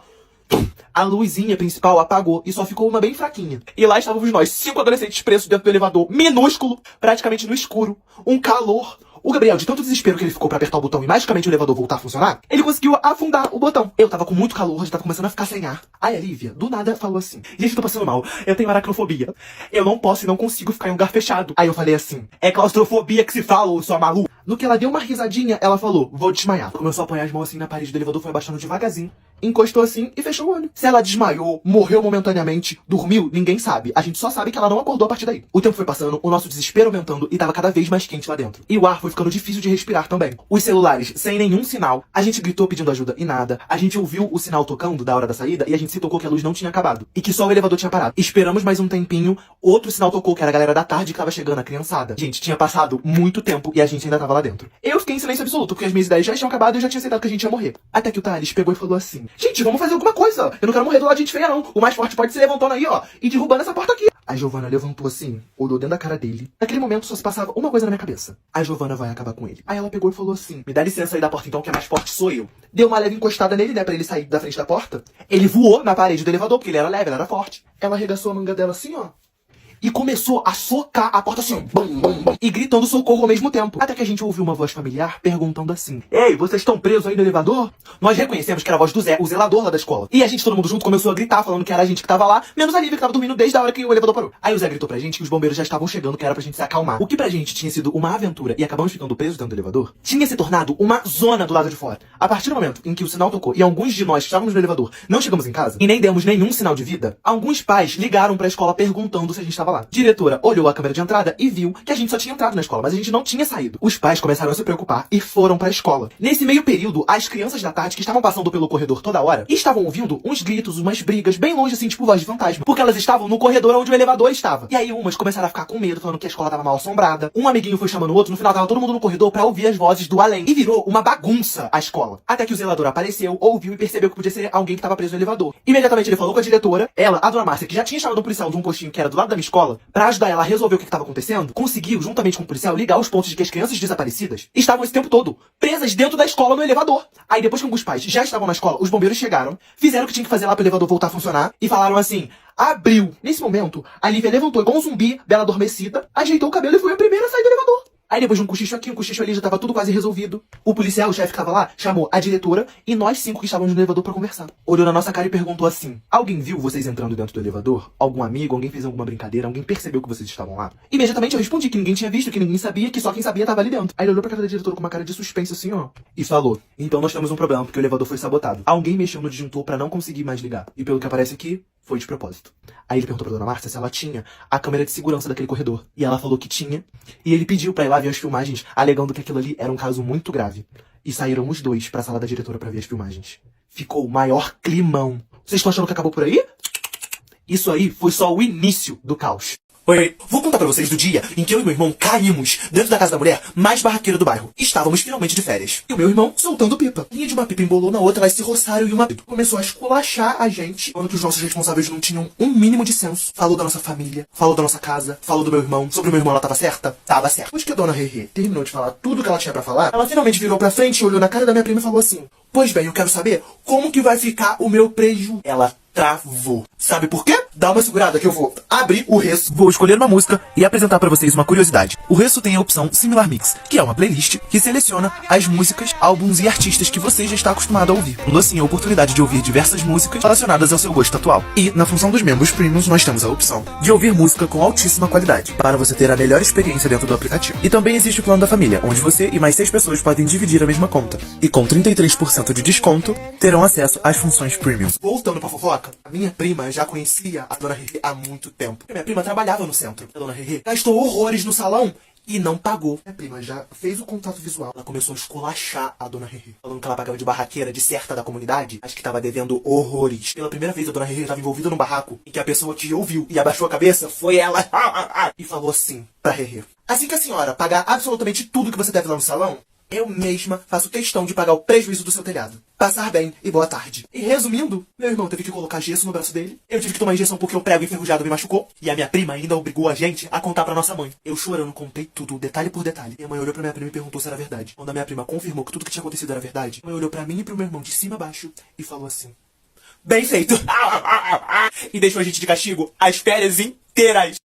A luzinha principal apagou e só ficou uma bem fraquinha. E lá estávamos nós, 5 adolescentes presos dentro do elevador, minúsculo, praticamente no escuro, um calor. O Gabriel, de tanto desespero que ele ficou pra apertar o botão e magicamente o elevador voltar a funcionar, ele conseguiu afundar o botão. Eu tava com muito calor, já tava começando a ficar sem ar. Aí a Lívia, do nada, falou assim: gente, tô passando mal, eu tenho aracnofobia. Eu não posso e não consigo ficar em um lugar fechado. Aí eu falei assim: é claustrofobia que se fala, ô sua maluca. No que ela deu uma risadinha, ela falou: vou desmaiar. Começou a apoiar as mãos assim na parede do elevador, foi abaixando devagarzinho, encostou assim e fechou o olho. Se ela desmaiou, morreu momentaneamente, dormiu, ninguém sabe. A gente só sabe que ela não acordou a partir daí. O tempo foi passando, o nosso desespero aumentando e tava cada vez mais quente lá dentro. E o ar foi ficando difícil de respirar também. Os celulares sem nenhum sinal. A gente gritou pedindo ajuda e nada. A gente ouviu o sinal tocando da hora da saída e a gente se tocou que a luz não tinha acabado. E que só o elevador tinha parado. Esperamos mais um tempinho, outro sinal tocou, que era a galera da tarde que tava chegando, a criançada. Gente, tinha passado muito tempo e a gente ainda tava lá dentro. Eu fiquei em silêncio absoluto, porque as minhas ideias já tinham acabado e eu já tinha aceitado que a gente ia morrer. Até que o Thales pegou e falou assim: gente, vamos fazer alguma coisa. Eu não quero morrer do lado de gente feia, não. O mais forte pode se levantando aí, ó, e derrubando essa porta aqui. A Giovana levantou assim, olhou dentro da cara dele. Naquele momento só se passava uma coisa na minha cabeça: a Giovana vai acabar com ele. Aí ela pegou e falou assim: me dá licença aí da porta então, que é mais forte sou eu. Deu uma leve encostada nele, né, pra ele sair da frente da porta. Ele voou na parede do elevador, porque ele era leve, ele era forte. Ela arregaçou a manga dela assim, ó, e começou a socar a porta assim, bum, bum, bum, e gritando socorro ao mesmo tempo. Até que a gente ouviu uma voz familiar perguntando assim: ei, vocês estão presos aí no elevador? Nós reconhecemos que era a voz do Zé, o zelador lá da escola. E a gente, todo mundo junto, começou a gritar, falando que era a gente que tava lá, menos a Lívia, que tava dormindo desde a hora que o elevador parou. Aí o Zé gritou pra gente que os bombeiros já estavam chegando, que era pra gente se acalmar. O que pra gente tinha sido uma aventura e acabamos ficando presos dentro do elevador, tinha se tornado uma zona do lado de fora. A partir do momento em que o sinal tocou e alguns de nós que estávamos no elevador não chegamos em casa, e nem demos nenhum sinal de vida, alguns pais ligaram pra escola perguntando se a gente estava lá. Diretora olhou a câmera de entrada e viu que a gente só tinha entrado na escola, mas a gente não tinha saído. Os pais começaram a se preocupar e foram pra escola. Nesse meio período, as crianças da tarde que estavam passando pelo corredor toda hora estavam ouvindo uns gritos, umas brigas bem longe assim, tipo voz de fantasma, porque elas estavam no corredor onde o elevador estava. E aí umas começaram a ficar com medo, falando que a escola tava mal assombrada. Um amiguinho foi chamando o outro, no final tava todo mundo no corredor pra ouvir as vozes do além. E virou uma bagunça a escola. Até que o zelador apareceu, ouviu e percebeu que podia ser alguém que tava preso no elevador. Imediatamente ele falou com a diretora, ela, a dona Márcia, que já tinha chamado um policial de um postinho que era do lado da minha escola, pra ajudar ela a resolver o que tava acontecendo, conseguiu, juntamente com o policial, ligar os pontos de que as crianças desaparecidas estavam esse tempo todo presas dentro da escola no elevador. Aí depois que alguns pais já estavam na escola, os bombeiros chegaram, fizeram o que tinha que fazer lá pro elevador voltar a funcionar e falaram assim: abriu. Nesse momento, a Lívia levantou igual um zumbi, bela adormecida, ajeitou o cabelo e foi a primeira a sair do elevador. Aí depois de um cochicho aqui, um cochicho ali, já tava tudo quase resolvido. O policial, o chefe que tava lá, chamou a diretora e nós 5 que estávamos no elevador pra conversar. Olhou na nossa cara e perguntou assim: alguém viu vocês entrando dentro do elevador? Algum amigo? Alguém fez alguma brincadeira? Alguém percebeu que vocês estavam lá? Imediatamente eu respondi que ninguém tinha visto, que ninguém sabia, que só quem sabia tava ali dentro. Aí ele olhou pra cara da diretora com uma cara de suspense assim, ó, e falou: então nós temos um problema, porque o elevador foi sabotado. Alguém mexeu no disjuntor pra não conseguir mais ligar. E pelo que aparece aqui, foi de propósito. Aí ele perguntou pra dona Márcia se ela tinha a câmera de segurança daquele corredor. E ela falou que tinha. E ele pediu pra ir lá ver as filmagens, alegando que aquilo ali era um caso muito grave. E saíram os dois pra sala da diretora pra ver as filmagens. Ficou o maior climão. Vocês estão achando que acabou por aí? Isso aí foi só o início do caos. Oi, vou contar pra vocês do dia em que eu e meu irmão caímos dentro da casa da mulher mais barraqueira do bairro. Estávamos finalmente de férias. E o meu irmão soltando pipa. Linha de uma pipa embolou na outra, elas se roçaram e uma pipa começou a esculachar a gente, falando que os nossos responsáveis não tinham um mínimo de senso. Falou da nossa família, falou da nossa casa, falou do meu irmão. Sobre o meu irmão, ela tava certa? Tava certa. Depois que a dona Rerê terminou de falar tudo que ela tinha pra falar, ela finalmente virou pra frente, olhou na cara da minha prima e falou assim: pois bem, eu quero saber como que vai ficar o meu preju. Ela travou. Sabe por quê? Dá uma segurada que eu vou abrir o Resso. Vou escolher uma música e apresentar pra vocês uma curiosidade. O Resso tem a opção Similar Mix, que é uma playlist que seleciona as músicas, álbuns e artistas que você já está acostumado a ouvir, dando assim a oportunidade de ouvir diversas músicas relacionadas ao seu gosto atual. E na função dos membros premiums nós temos a opção de ouvir música com altíssima qualidade, para você ter a melhor experiência dentro do aplicativo. E também existe o plano da família, onde você e mais 6 pessoas podem dividir a mesma conta. E com 33% de desconto, terão acesso às funções premium. Voltando pra fofoca, a minha prima já conhecia a dona Rerê há muito tempo. Minha prima trabalhava no centro. A dona Rerê gastou horrores no salão e não pagou. Minha prima já fez o contato visual. Ela começou a esculachar a dona Rerê, falando que ela pagava de barraqueira de certa da comunidade, mas que tava devendo horrores. Pela primeira vez a dona Rerê estava envolvida num barraco em que a pessoa que ouviu e abaixou a cabeça foi ela. E falou assim pra Rerê: assim que a senhora pagar absolutamente tudo que você deve lá no salão, eu mesma faço questão de pagar o prejuízo do seu telhado. Passar bem e boa tarde. E resumindo, meu irmão teve que colocar gesso no braço dele. Eu tive que tomar injeção porque o prego enferrujado me machucou. E a minha prima ainda obrigou a gente a contar pra nossa mãe. Eu chorando contei tudo, detalhe por detalhe. Minha mãe olhou pra minha prima e perguntou se era verdade. Quando a minha prima confirmou que tudo que tinha acontecido era verdade, minha mãe olhou pra mim e pro meu irmão de cima a baixo e falou assim: bem feito! E deixou a gente de castigo as férias inteiras.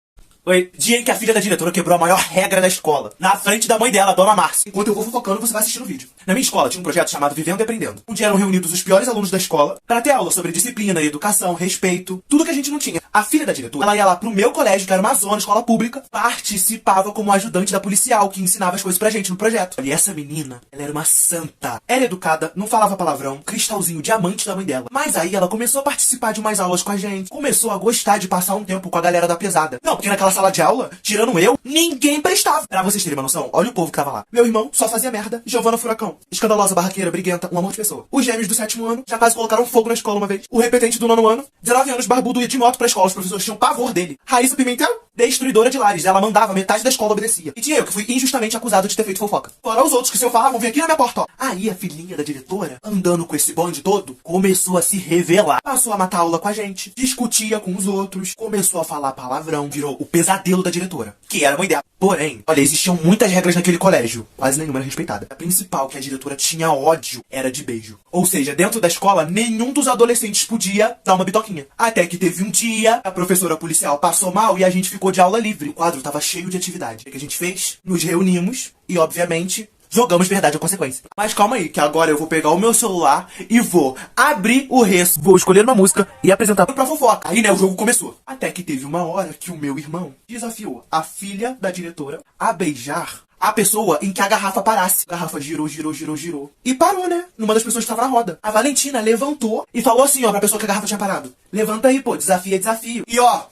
Oi, dia em que a filha da diretora quebrou a maior regra da escola, na frente da mãe dela, a dona Márcia. Enquanto eu vou fofocando, você vai assistindo o vídeo. Na minha escola tinha um projeto chamado Vivendo e Aprendendo, onde eram reunidos os piores alunos da escola para ter aula sobre disciplina, educação, respeito, tudo que a gente não tinha. A filha da diretora, ela ia lá pro meu colégio, que era uma zona, escola pública, participava como ajudante da policial, que ensinava as coisas pra gente no projeto. E essa menina, ela era uma santa. Era educada, não falava palavrão, cristalzinho, diamante da mãe dela. Mas aí ela começou a participar de umas aulas com a gente, começou a gostar de passar um tempo com a galera da pesada. Não, porque naquela sala de aula, tirando eu, ninguém prestava. Pra vocês terem uma noção, olha o povo que tava lá. Meu irmão só fazia merda. Giovana Furacão, escandalosa, barraqueira, briguenta, um amor de pessoa. Os gêmeos do 7º ano já quase colocaram fogo na escola uma vez. O repetente do 9º ano, 19 anos, barbudo, ia de moto pra escola. Os professores tinham pavor dele. Raíssa Pimentel, destruidora de lares. Ela mandava, metade da escola obedecia. E tinha eu, que fui injustamente acusado de ter feito fofoca. Fora os outros que se eu falar vão vir aqui na minha porta, ó. Aí a filhinha da diretora, andando com esse bonde todo, começou a se revelar. Passou a matar aula com a gente, discutia com os outros, começou a falar palavrão, virou o pesadelo da diretora, que era a mãe dela. Porém, olha, existiam muitas regras naquele colégio. Quase nenhuma era respeitada. A principal que a diretora tinha ódio era de beijo. Ou seja, dentro da escola, nenhum dos adolescentes podia dar uma bitoquinha. Até que teve um dia, a professora policial passou mal e a gente ficou de aula livre. O quadro tava cheio de atividade. O que a gente fez? Nos reunimos e, obviamente, jogamos verdade ou consequência. Mas calma aí, que agora eu vou pegar o meu celular e vou abrir o Resso. Vou escolher uma música e apresentar pra fofoca. Aí, né, o jogo começou. Até que teve uma hora que o meu irmão desafiou a filha da diretora a beijar a pessoa em que a garrafa parasse. A garrafa girou, girou, girou, girou. E parou, né? Numa das pessoas que estava na roda. A Valentina levantou e falou assim, ó, pra pessoa que a garrafa tinha parado: levanta aí, pô, desafio é desafio. E ó,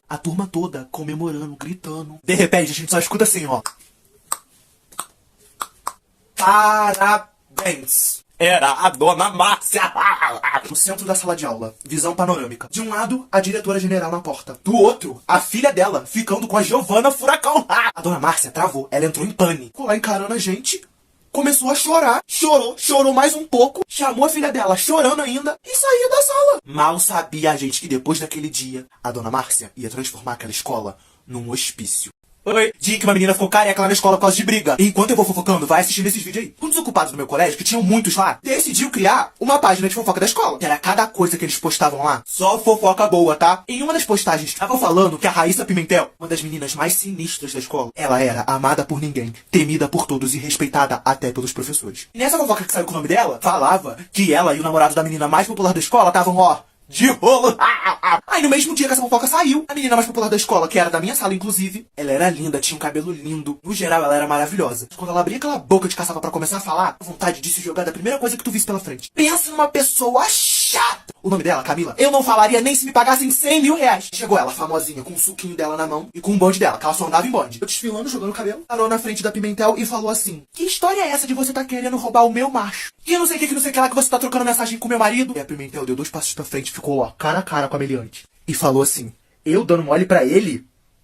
a turma toda comemorando, gritando. De repente, a gente só escuta assim, ó: parabéns! Era a dona Márcia! No centro da sala de aula, visão panorâmica. De um lado, a diretora-geral na porta. Do outro, a filha dela, ficando com a Giovana Furacão. A dona Márcia travou, ela entrou em pânico. Ficou lá encarando a gente, começou a chorar. Chorou mais um pouco, chamou a filha dela, chorando ainda, e saiu da sala. Mal sabia a gente que depois daquele dia, a dona Márcia ia transformar aquela escola num hospício. Oi. Dia que uma menina ficou careca lá na escola por causa de briga. E enquanto eu vou fofocando, vai assistindo esses vídeos aí. Um dos ocupados do meu colégio, que tinham muitos lá, decidiu criar uma página de fofoca da escola. Que era cada coisa que eles postavam lá. Só fofoca boa, tá? Em uma das postagens, estavam falando que a Raíssa Pimentel, uma das meninas mais sinistras da escola, ela era amada por ninguém, temida por todos e respeitada até pelos professores. E nessa fofoca que saiu com o nome dela, falava que ela e o namorado da menina mais popular da escola estavam, ó, de rolo. Aí no mesmo dia que essa fofoca saiu, a menina mais popular da escola, que era da minha sala inclusive, ela era linda, tinha um cabelo lindo. No geral, ela era maravilhosa. Quando ela abria aquela boca de caçapa pra começar a falar, a vontade de se jogar da primeira coisa que tu visse pela frente. Pensa numa pessoa chata. O nome dela, Camila, eu não falaria nem se me pagassem 100 mil reais. Chegou ela, famosinha, com o suquinho dela na mão e com o bonde dela, que ela só andava em bonde. Eu desfilando, jogando cabelo, parou na frente da Pimentel e falou assim: que história é essa de você tá querendo roubar o meu macho? Que não sei o que, não sei o que lá, que você tá trocando mensagem com meu marido? E a Pimentel deu 2 passos pra frente e ficou, ó, cara a cara com a meliante. E falou assim: eu dando mole pra ele?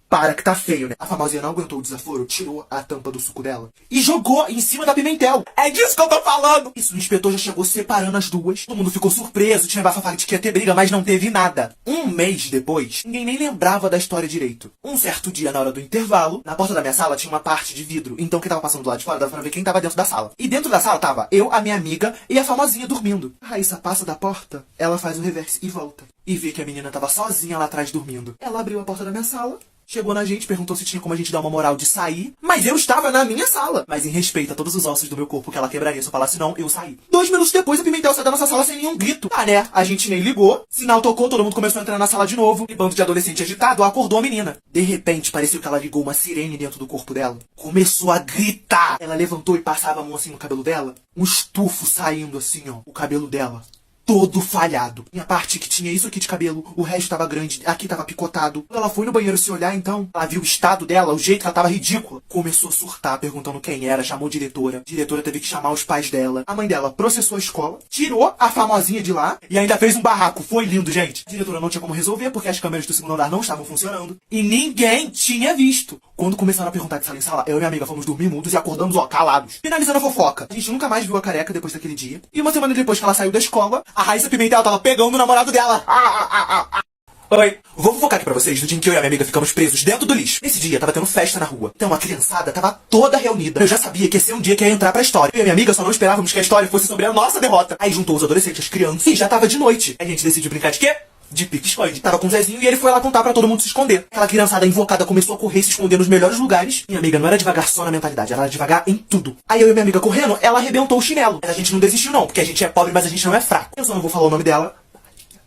Para que tá feio, né? A famosinha não aguentou o desaforo, tirou a tampa do suco dela e jogou em cima da Pimentel. É disso que eu tô falando! Isso, o inspetor já chegou separando as duas. Todo mundo ficou surpreso, tinha bafafá de que ia ter briga, mas não teve nada. Um mês depois, ninguém nem lembrava da história direito. Um certo dia, na hora do intervalo, na porta da minha sala tinha uma parte de vidro. Então quem tava passando do lado de fora dava pra ver quem tava dentro da sala. E dentro da sala tava eu, a minha amiga e a famosinha dormindo. A Raíssa passa da porta, ela faz o reverse e volta. E vê que a menina tava sozinha lá atrás dormindo. Ela abriu a porta da minha sala, chegou na gente, perguntou se tinha como a gente dar uma moral de sair. Mas eu estava na minha sala. Mas em respeito a todos os ossos do meu corpo que ela quebraria se eu falasse não, eu saí. 2 minutos depois, a Pimentel saiu da nossa sala sem nenhum grito. Ah, né? A gente nem ligou. Sinal tocou, todo mundo começou a entrar na sala de novo. E bando de adolescente agitado acordou a menina. De repente, pareceu que ela ligou uma sirene dentro do corpo dela. Começou a gritar. Ela levantou e passava a mão assim no cabelo dela. Um estufo saindo assim, ó. O cabelo dela todo falhado. Minha parte que tinha isso aqui de cabelo, o resto tava grande, aqui tava picotado. Quando ela foi no banheiro se olhar, então, ela viu o estado dela, o jeito que ela tava ridícula. Começou a surtar, perguntando quem era, chamou a diretora. A diretora teve que chamar os pais dela. A mãe dela processou a escola, tirou a famosinha de lá e ainda fez um barraco. Foi lindo, gente. A diretora não tinha como resolver porque as câmeras do segundo andar não estavam funcionando. E ninguém tinha visto. Quando começaram a perguntar de sala em sala, eu e minha amiga fomos dormir mudos e acordamos, ó, calados. Finalizando a fofoca. A gente nunca mais viu a careca depois daquele dia. E uma semana depois que ela saiu da escola, a Raíssa Pimentel tava pegando o namorado dela. Oi. Vou fofocar aqui pra vocês do dia em que eu e a minha amiga ficamos presos dentro do lixo. Nesse dia tava tendo festa na rua. Então a criançada tava toda reunida. Eu já sabia que ia ser um dia que ia entrar pra história. Eu e a minha amiga só não esperávamos que a história fosse sobre a nossa derrota. Aí juntou os adolescentes, as crianças, e já tava de noite. Aí a gente decidiu brincar de quê? De pique-esconde. Tava com o Zezinho e ele foi lá contar pra todo mundo se esconder. Aquela criançada invocada começou a correr e se esconder nos melhores lugares. Minha amiga não era devagar só na mentalidade, ela era devagar em tudo. Aí eu e minha amiga correndo, ela arrebentou o chinelo. Mas a gente não desistiu não, porque a gente é pobre, mas a gente não é fraco. Eu só não vou falar o nome dela,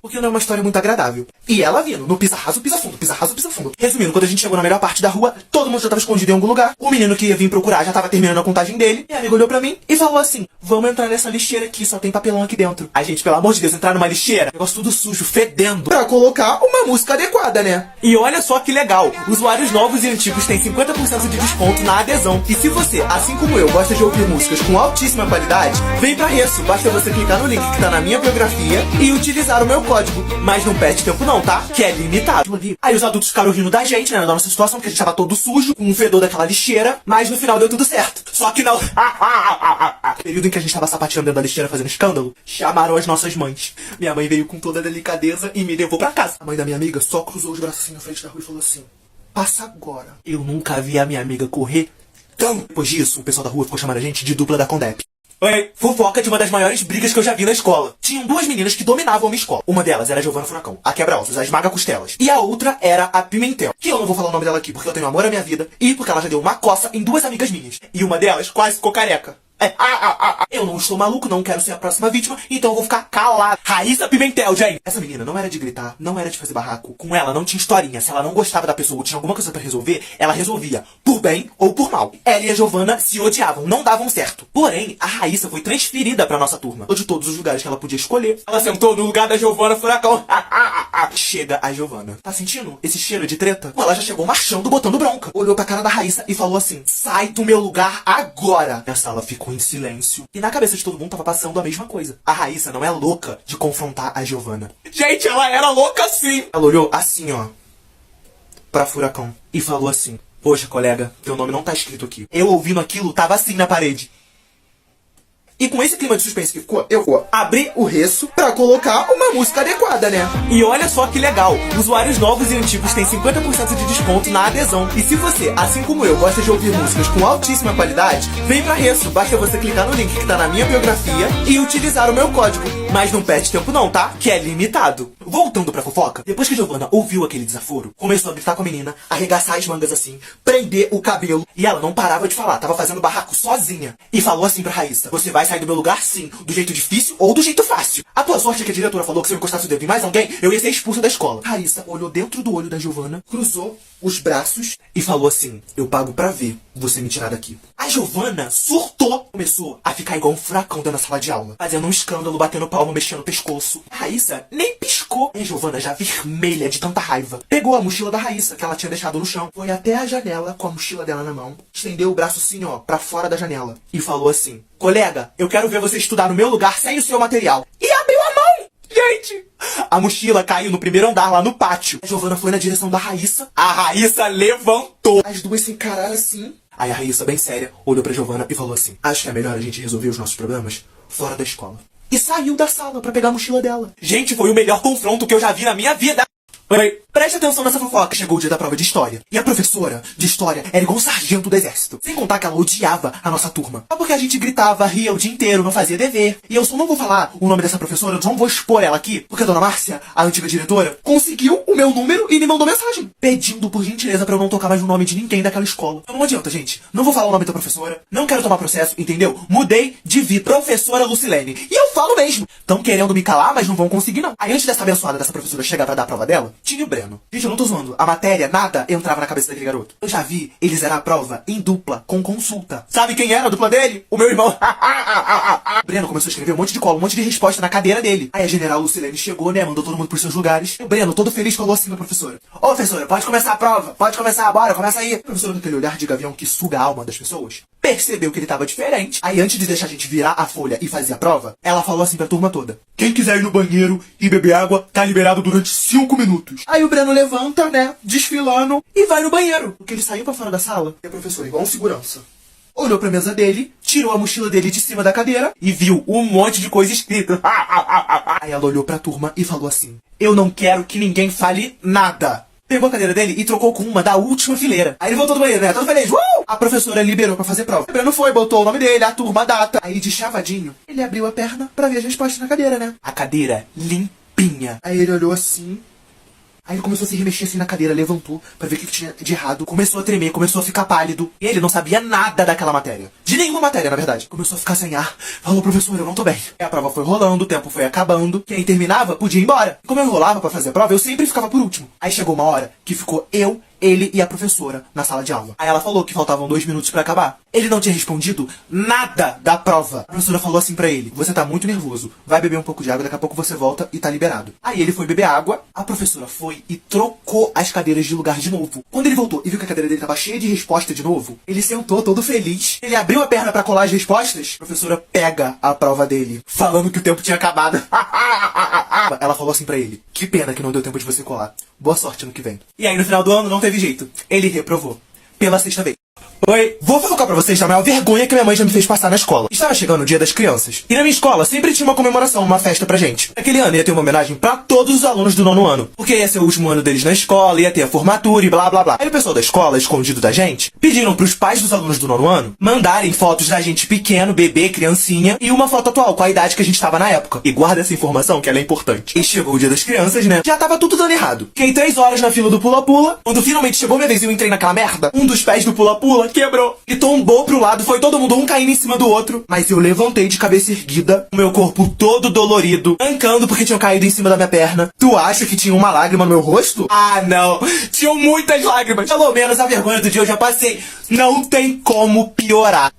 porque não é uma história muito agradável. E ela vindo, no pisa raso, pisa fundo, pisa raso, pisa fundo. Resumindo, quando a gente chegou na melhor parte da rua, todo mundo já tava escondido em algum lugar. O menino que ia vir procurar já tava terminando a contagem dele. Minha amiga olhou pra mim e falou assim: vamos entrar nessa lixeira aqui, só tem papelão aqui dentro. A gente, pelo amor de Deus, entrar numa lixeira, negócio tudo sujo, fedendo, pra colocar uma música adequada, né? E olha só que legal, usuários novos e antigos têm 50% de desconto na adesão. E se você, assim como eu, gosta de ouvir músicas com altíssima qualidade, vem pra isso. Basta você clicar no link que tá na minha biografia e utilizar o meu código. Mas não perde tempo não, tá? Que é limitado. Aí os adultos ficaram rindo da gente, né? Da nossa situação, porque a gente tava todo sujo, com um fedor daquela lixeira. Mas no final deu tudo certo. Só que não. No período em que a gente tava sapateando dentro da lixeira fazendo escândalo, chamaram as nossas mães. Minha mãe veio com toda a delicadeza e me levou pra casa. A mãe da minha amiga só cruzou os braços assim na frente da rua e falou assim: passa agora. Eu nunca vi a minha amiga correr tão. Depois disso, o pessoal da rua ficou chamando a gente de dupla da Condep. Oi. Fofoca de uma das maiores brigas que eu já vi na escola. Tinham 2 meninas que dominavam a minha escola. Uma delas era a Giovana Furacão, a quebra-ossos, a esmaga-costelas. E a outra era a Pimentel, que eu não vou falar o nome dela aqui porque eu tenho amor à minha vida e porque ela já deu uma coça em 2 amigas minhas. E uma delas quase ficou careca. Eu não estou maluco, não quero ser a próxima vítima, então eu vou ficar calado. Raíssa Pimentel, gente. Essa menina não era de gritar, não era de fazer barraco. Com ela não tinha historinha. Se ela não gostava da pessoa ou tinha alguma coisa pra resolver, ela resolvia, por bem ou por mal. Ela e a Giovana se odiavam, não davam certo. Porém, a Raíssa foi transferida pra nossa turma. De todos os lugares que ela podia escolher, ela sentou no lugar da Giovana Furacão. Chega a Giovana. Tá sentindo esse cheiro de treta? Ela já chegou marchando, botando bronca. Olhou pra cara da Raíssa e falou assim: sai do meu lugar agora. A sala ficou em silêncio. E na cabeça de todo mundo tava passando a mesma coisa. A Raíssa não é louca de confrontar a Giovana. Gente, ela era louca sim! Ela olhou assim, ó, pra Furacão e falou assim: poxa, colega, teu nome não tá escrito aqui. Eu ouvindo aquilo, tava assim na parede. E com esse clima de suspense que ficou, eu vou abrir o reço pra colocar uma música adequada, né? E olha só que legal, usuários novos e antigos têm 50% de desconto na adesão. E se você, assim como eu, gosta de ouvir músicas com altíssima qualidade, vem pra Resso, basta você clicar no link que tá na minha biografia e utilizar o meu código. Mas não perde tempo não, tá? Que é limitado. Voltando pra fofoca, depois que Giovanna ouviu aquele desaforo, começou a gritar com a menina, arregaçar as mangas assim, prender o cabelo, e ela não parava de falar, tava fazendo barraco sozinha. E falou assim pra Raíssa: você vai sair do meu lugar sim, do jeito difícil ou do jeito fácil. A tua sorte é que a diretora falou que se eu encostasse o dedo em mais alguém, eu ia ser expulsa da escola. Raíssa olhou dentro do olho da Giovanna, cruzou os braços e falou assim: eu pago pra ver você me tirar daqui. A Giovanna surtou, começou a ficar igual um furacão dentro da sala de aula, fazendo um escândalo, batendo palma, mexendo o pescoço. A Raíssa nem piscou. E a Giovanna, já vermelha de tanta raiva, pegou a mochila da Raíssa, que ela tinha deixado no chão, foi até a janela com a mochila dela na mão, estendeu o braço assim, ó, pra fora da janela, e falou assim: colega, eu quero ver você estudar no meu lugar sem o seu material. E abriu a mão! Gente, a mochila caiu no primeiro andar lá no pátio. A Giovanna foi na direção da Raíssa. A Raíssa levantou. As duas se encararam assim. Aí a Raíssa, bem séria, olhou pra Giovanna e falou assim: acho que é melhor a gente resolver os nossos problemas fora da escola. E saiu da sala pra pegar a mochila dela. Gente, foi o melhor confronto que eu já vi na minha vida. Oi, preste atenção nessa fofoca. Chegou o dia da prova de história. E a professora de história era igual um sargento do exército. Sem contar que ela odiava a nossa turma. Só porque a gente gritava, ria o dia inteiro, não fazia dever. E eu só não vou falar o nome dessa professora, eu só não vou expor ela aqui, porque a dona Márcia, a antiga diretora, conseguiu o meu número e me mandou mensagem, pedindo por gentileza pra eu não tocar mais no nome de ninguém daquela escola. Então não adianta, gente. Não vou falar o nome da professora, não quero tomar processo, entendeu? Mudei de vida. Professora Lucilene. E eu falo mesmo. Tão querendo me calar, mas não vão conseguir não. Aí antes dessa abençoada dessa professora chegar pra dar a prova dela, tinha o Breno. Gente, eu não tô zoando. A matéria, nada entrava na cabeça daquele garoto. Eu já vi eles eram a prova em dupla, com consulta. Sabe quem era a dupla dele? O meu irmão. O Breno começou a escrever um monte de cola, um monte de resposta na cadeira dele. Aí a general Lucilene chegou, né? Mandou todo mundo pros seus lugares. O Breno, todo feliz, falou assim pra professora: ô, professora, pode começar a prova. Pode começar, bora, começa aí. A professora, com aquele olhar de gavião que suga a alma das pessoas, percebeu que ele tava diferente. Aí antes de deixar a gente virar a folha e fazer a prova, ela falou assim pra turma toda: quem quiser ir no banheiro e beber água, tá liberado durante 5 minutos. Aí o Breno levanta, né, desfilando, e vai no banheiro. Porque ele saiu pra fora da sala, e a professora, igual um segurança, olhou pra mesa dele, tirou a mochila dele de cima da cadeira e viu um monte de coisa escrita. Aí ela olhou pra turma e falou assim: eu não quero que ninguém fale nada. Pegou a cadeira dele e trocou com uma da última fileira. Aí ele voltou do banheiro, né? Todo feliz. A professora liberou pra fazer prova. O Breno foi, botou o nome dele, a turma, a data. Aí de chavadinho, ele abriu a perna pra ver as respostas na cadeira, né? A cadeira limpinha. Aí ele olhou assim. Aí ele começou a se remexer assim na cadeira, levantou pra ver o que tinha de errado. Começou a tremer, começou a ficar pálido. E ele não sabia nada daquela matéria. De nenhuma matéria, na verdade. Começou a ficar sem ar. Falou: professor, eu não tô bem. E a prova foi rolando, o tempo foi acabando. Quem terminava podia ir embora. E como eu enrolava pra fazer a prova, eu sempre ficava por último. Aí chegou uma hora que ficou eu, ele e a professora na sala de aula. Aí ela falou que faltavam 2 minutos pra acabar. Ele não tinha respondido nada da prova. A professora falou assim pra ele: você tá muito nervoso, vai beber um pouco de água, daqui a pouco você volta e tá liberado. Aí ele foi beber água, a professora foi e trocou as cadeiras de lugar de novo. Quando ele voltou e viu que a cadeira dele tava cheia de resposta de novo, ele sentou todo feliz. Ele abriu a perna pra colar as respostas. A professora pega a prova dele, falando que o tempo tinha acabado. Ela falou assim pra ele: que pena que não deu tempo de você colar. Boa sorte no que vem. E aí no final do ano não teve jeito. Ele reprovou. Pela 6ª vez. Oi, vou fofocar pra vocês da maior vergonha que minha mãe já me fez passar na escola. Estava chegando o dia das crianças. E na minha escola sempre tinha uma comemoração, uma festa pra gente. Naquele ano ia ter uma homenagem pra todos os alunos do 9º ano. Porque ia ser o último ano deles na escola, ia ter a formatura e blá blá blá. Aí o pessoal da escola, escondido da gente, pediram pros pais dos alunos do 9º ano mandarem fotos da gente pequeno, bebê, criancinha, e uma foto atual com a idade que a gente tava na época. E guarda essa informação que ela é importante. E chegou o dia das crianças, né? Já tava tudo dando errado. Fiquei 3 horas na fila do pula-pula. Quando finalmente chegou minha vez e eu entrei naquela merda, um dos pés do pula-pula quebrou. E tombou pro lado, foi todo mundo um caindo em cima do outro. Mas eu levantei de cabeça erguida, o meu corpo todo dolorido, mancando porque tinham caído em cima da minha perna. Tu acha que tinha uma lágrima no meu rosto? Ah, não. Tinham muitas lágrimas. Pelo menos a vergonha do dia eu já passei. Não tem como piorar.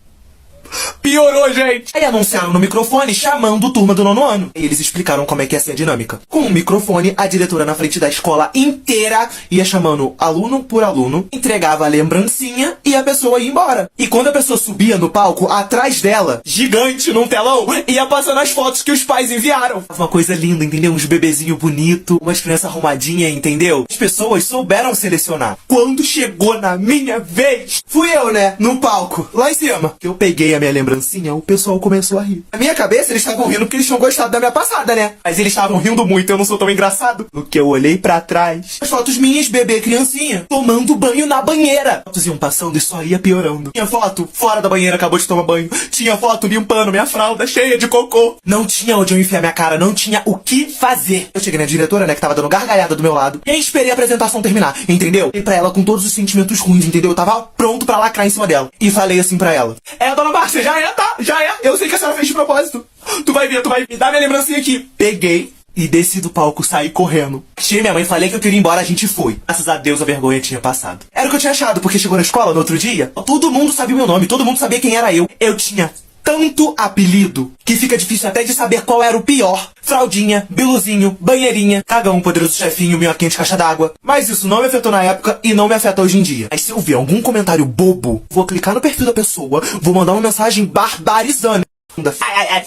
Piorou, gente! Aí anunciaram no microfone chamando a turma do 9º ano. E eles explicaram como é que ia ser a dinâmica. Com o microfone, a diretora na frente da escola inteira ia chamando aluno por aluno, entregava a lembrancinha e a pessoa ia embora. E quando a pessoa subia no palco, atrás dela, gigante num telão, ia passando as fotos que os pais enviaram. Uma coisa linda, entendeu? Uns bebezinhos bonitos, umas crianças arrumadinhas, entendeu? As pessoas souberam selecionar. Quando chegou na minha vez, fui eu, né? No palco, lá em cima. Que eu peguei a minha minha lembrancinha, o pessoal começou a rir. Na minha cabeça, eles estavam rindo porque eles tinham gostado da minha passada, né? Mas eles estavam rindo muito, eu não sou tão engraçado. No que eu olhei pra trás, as fotos minhas, bebê, criancinha, tomando banho na banheira. As fotos iam passando e só ia piorando. Tinha foto fora da banheira, acabou de tomar banho. Tinha foto limpando minha fralda, cheia de cocô. Não tinha onde eu enfiar minha cara, não tinha o que fazer. Eu cheguei na diretora, né, que tava dando gargalhada do meu lado, e esperei a apresentação terminar, entendeu? E pra ela com todos os sentimentos ruins, entendeu? Eu tava pronto pra lacrar em cima dela. E falei assim pra ela: dona Márcia, já é, tá? Já é. Eu sei que a senhora fez de propósito. Tu vai ver, me dá minha lembrancinha aqui. Peguei e desci do palco, saí correndo. Cheguei minha mãe, falei que eu queria ir embora, a gente foi. Graças a Deus a vergonha tinha passado. Era o que eu tinha achado, porque chegou na escola no outro dia, todo mundo sabia o meu nome, todo mundo sabia quem era eu. Eu tinha tanto apelido que fica difícil até de saber qual era o pior. Fraldinha, biluzinho, banheirinha, cagão, poderoso chefinho, minhoquinha caixa d'água. Mas isso não me afetou na época e não me afeta hoje em dia. Mas se eu ver algum comentário bobo, vou clicar no perfil da pessoa, vou mandar uma mensagem barbarizando.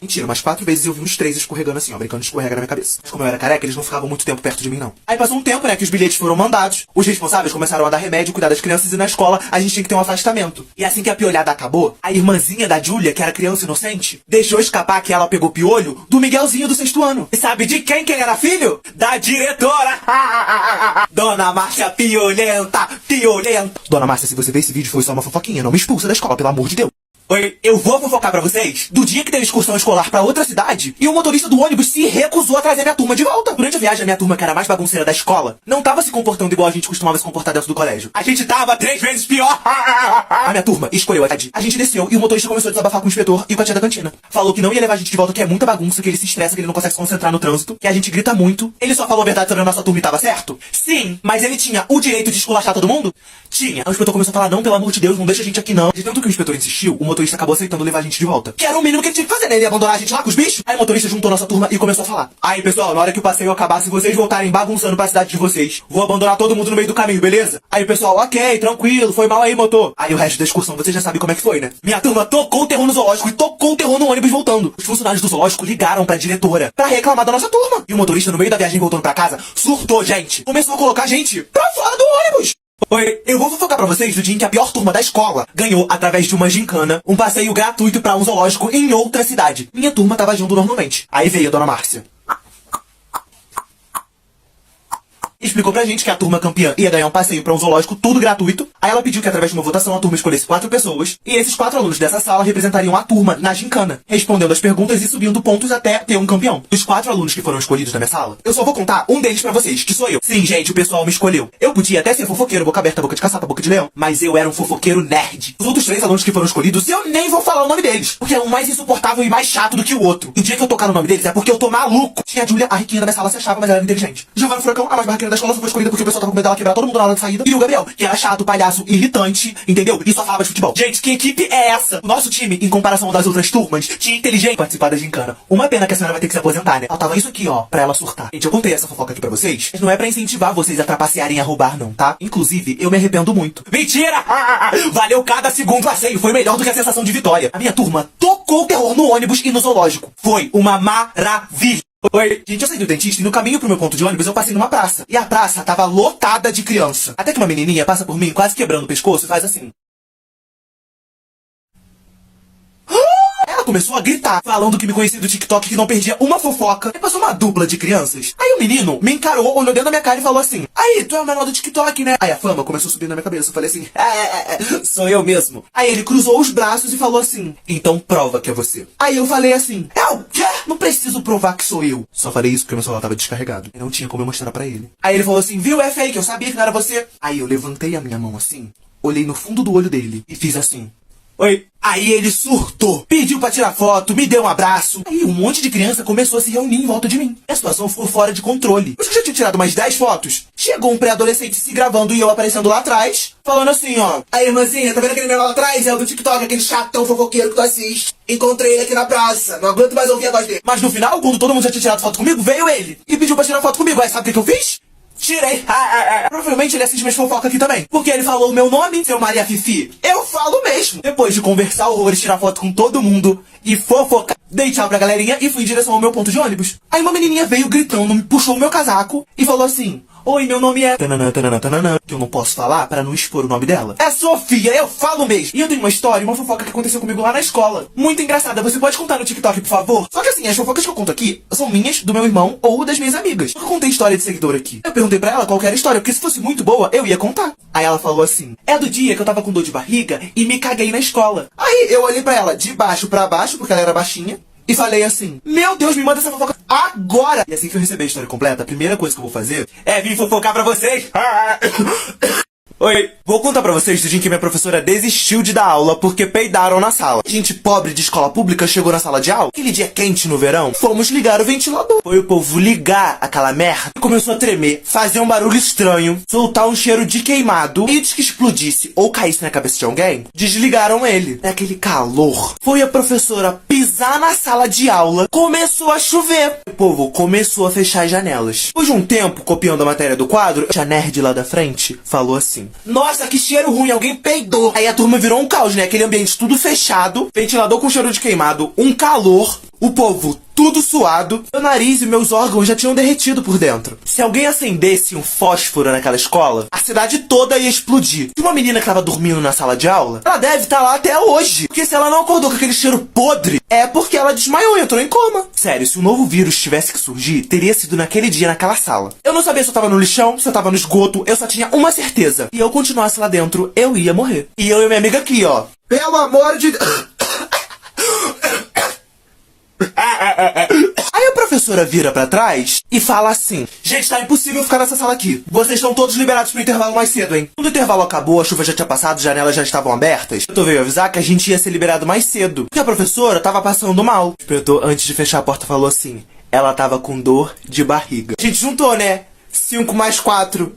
Mentira, umas 4 vezes eu vi uns 3 escorregando assim, ó, brincando de escorrega na minha cabeça. Mas como eu era careca, eles não ficavam muito tempo perto de mim, não. Aí passou um tempo, né, que os bilhetes foram mandados, os responsáveis começaram a dar remédio, cuidar das crianças, e na escola a gente tinha que ter um afastamento. E assim que a piolhada acabou, a irmãzinha da Júlia, que era criança inocente, deixou escapar que ela pegou piolho do Miguelzinho do 6º ano. E sabe de quem era filho? Da diretora! Dona Márcia piolenta, piolenta. Dona Márcia, se você ver esse vídeo, foi só uma fofoquinha, não me expulsa da escola, pelo amor de Deus. Oi, eu vou fofocar pra vocês do dia que teve excursão escolar pra outra cidade e o motorista do ônibus se recusou a trazer minha turma de volta. Durante a viagem, a minha turma, que era a mais bagunceira da escola, não tava se comportando igual a gente costumava se comportar dentro do colégio. A gente tava 3 vezes pior. A minha turma escolheu a Tadi. A gente desceu e o motorista começou a desabafar com o inspetor e com a tia da cantina. Falou que não ia levar a gente de volta, que é muita bagunça, que ele se estressa, que ele não consegue se concentrar no trânsito, que a gente grita muito. Ele só falou a verdade sobre a nossa turma e tava certo? Sim, mas ele tinha o direito de esculachar todo mundo? Tinha. Aí o inspetor começou a falar: não, pelo amor de Deus, não deixa a gente aqui não. De tanto que o inspetor insistiu, o motorista acabou aceitando levar a gente de volta. Que era o mínimo que ele tinha que fazer, né? Ele ia abandonar a gente lá com os bichos. Aí o motorista juntou nossa turma e começou a falar: aí, pessoal, na hora que o passeio acabar, se vocês voltarem bagunçando pra cidade de vocês, vou abandonar todo mundo no meio do caminho, beleza? Aí o pessoal: ok, tranquilo, foi mal aí, motor. Aí o resto da excursão, vocês já sabem como é que foi, né? Minha turma tocou o terror no zoológico e tocou o terror no ônibus voltando. Os funcionários do zoológico ligaram pra diretora pra reclamar da nossa turma. E o motorista, no meio da viagem voltando pra casa, surtou, gente. Começou a colocar a gente pra fora do ônibus. Oi, eu vou fofocar pra vocês do dia em que a pior turma da escola ganhou, através de uma gincana, um passeio gratuito pra um zoológico em outra cidade. Minha turma tava agindo normalmente. Aí veio a dona Márcia. Explicou pra gente que a turma campeã ia ganhar um passeio pra um zoológico, tudo gratuito. Aí ela pediu que através de uma votação a turma escolhesse 4 pessoas, e esses 4 alunos dessa sala representariam a turma na gincana, respondendo as perguntas e subindo pontos até ter um campeão. Dos 4 alunos que foram escolhidos na minha sala, eu só vou contar um deles pra vocês, que sou eu. Sim, gente, o pessoal me escolheu. Eu podia até ser fofoqueiro, boca aberta, boca de caçapa, boca de leão, mas eu era um fofoqueiro nerd. Os outros 3 alunos que foram escolhidos, eu nem vou falar o nome deles, porque é um mais insuportável e mais chato do que o outro. E o dia que eu tocar no nome deles é porque eu tô maluco. Tinha a Júlia, a riquinha da minha sala, se achava, mas ela era inteligente. Giovanna Furacão, a mais barraqueira da escola, só foi escolhida porque o pessoal tava com medo dela quebrar todo mundo na hora de saída. E o Gabriel, que era chato, palhaço, irritante, entendeu? E só falava de futebol. Gente, que equipe é essa? O nosso time, em comparação das outras turmas, tinha inteligente participar da gincana. Uma pena que a senhora vai ter que se aposentar, né? Faltava isso aqui, ó, pra ela surtar. Gente, eu contei essa fofoca aqui pra vocês, mas não é pra incentivar vocês a trapacearem a roubar, não, tá? Inclusive, eu me arrependo muito. Mentira! Valeu cada segundo passeio, foi melhor do que a sensação de vitória. A minha turma tocou o terror no ônibus e no zoológico. Foi uma maravilha. Oi, gente, eu saí do dentista e no caminho pro meu ponto de ônibus eu passei numa praça. E a praça tava lotada de criança. Até que uma menininha passa por mim quase quebrando o pescoço e faz assim. Ela começou a gritar, falando que me conhecia do TikTok, que não perdia uma fofoca. E passou uma dupla de crianças. Aí o menino me encarou, olhou dentro da minha cara e falou assim: aí, tu é o menor do TikTok, né? Aí a fama começou a subir na minha cabeça. Eu falei assim: sou eu mesmo. Aí ele cruzou os braços e falou assim: então prova que é você. Aí eu falei assim: é o quê? Não preciso provar que sou eu. Só falei isso porque meu celular tava descarregado. E não tinha como eu mostrar pra ele. Aí ele falou assim: viu, é fake, eu sabia que não era você. Aí eu levantei a minha mão assim, olhei no fundo do olho dele e fiz assim. Oi. Aí ele surtou, pediu pra tirar foto, me deu um abraço. Aí um monte de criança começou a se reunir em volta de mim. A situação ficou fora de controle. Eu já tinha tirado umas 10 fotos. Chegou um pré-adolescente se gravando e eu aparecendo lá atrás, falando assim, ó: aí, irmãzinha, tá vendo aquele menino lá atrás? É o do TikTok, aquele chatão fofoqueiro que tu assiste. Encontrei ele aqui na praça, não aguento mais ouvir a voz dele. Mas no final, quando todo mundo já tinha tirado foto comigo, veio ele e pediu pra tirar foto comigo. Aí sabe o que eu fiz? Tirei. Provavelmente ele assiste minhas fofocas aqui também, porque ele falou o meu nome, seu Maria Fifi. Eu falo mesmo. Depois de conversar horrores, tirar foto com todo mundo e fofocar, dei tchau pra galerinha e fui em direção ao meu ponto de ônibus. Aí uma menininha veio gritando, me puxou o meu casaco e falou assim: Oi, meu nome é... Tananã, tananã, tananã, que eu não posso falar pra não expor o nome dela. É Sofia, eu falo mesmo. E eu tenho uma história, uma fofoca que aconteceu comigo lá na escola. Muito engraçada, você pode contar no TikTok, por favor? Só que assim, as fofocas que eu conto aqui são minhas, do meu irmão ou das minhas amigas. Eu contei história de seguidor aqui. Eu perguntei pra ela qual que era a história, porque se fosse muito boa, eu ia contar. Aí ela falou assim, é do dia que eu tava com dor de barriga e me caguei na escola. Aí eu olhei pra ela de baixo pra baixo, porque ela era baixinha. E falei assim, meu Deus, me manda essa fofoca agora! E assim que eu receber a história completa, a primeira coisa que eu vou fazer é vir fofocar pra vocês. Oi, vou contar pra vocês do dia em que minha professora desistiu de dar aula porque peidaram na sala. Gente pobre de escola pública chegou na sala de aula, aquele dia quente no verão, fomos ligar o ventilador. Foi o povo ligar aquela merda e começou a tremer, fazer um barulho estranho, soltar um cheiro de queimado e antes que explodisse ou caísse na cabeça de alguém, desligaram ele. É aquele calor. Foi a professora pisar na sala de aula, começou a chover. O povo começou a fechar as janelas. Depois de um tempo, copiando a matéria do quadro, a nerd lá da frente falou assim, nossa, que cheiro ruim, alguém peidou. Aí a turma virou um caos, né? Aquele ambiente tudo fechado, ventilador com cheiro de queimado, um calor, o povo tudo suado, meu nariz e meus órgãos já tinham derretido por dentro. Se alguém acendesse um fósforo naquela escola, a cidade toda ia explodir. E uma menina que tava dormindo na sala de aula, ela deve estar lá até hoje. Porque se ela não acordou com aquele cheiro podre, é porque ela desmaiou e entrou em coma. Sério, se um novo vírus tivesse que surgir, teria sido naquele dia, naquela sala. Eu não sabia se eu tava no lixão, se eu tava no esgoto, eu só tinha uma certeza. Se eu continuasse lá dentro, eu ia morrer. E eu e minha amiga aqui, ó. Pelo amor de Deus. Aí a professora vira pra trás e fala assim, gente, tá impossível ficar nessa sala aqui. Vocês estão todos liberados pro intervalo mais cedo, hein? Quando o intervalo acabou, a chuva já tinha passado, as janelas já estavam abertas. Eu veio avisar que a gente ia ser liberado mais cedo, porque a professora tava passando mal. O inspetor, antes de fechar a porta, falou assim, ela tava com dor de barriga. A gente juntou, né? 5 mais 4,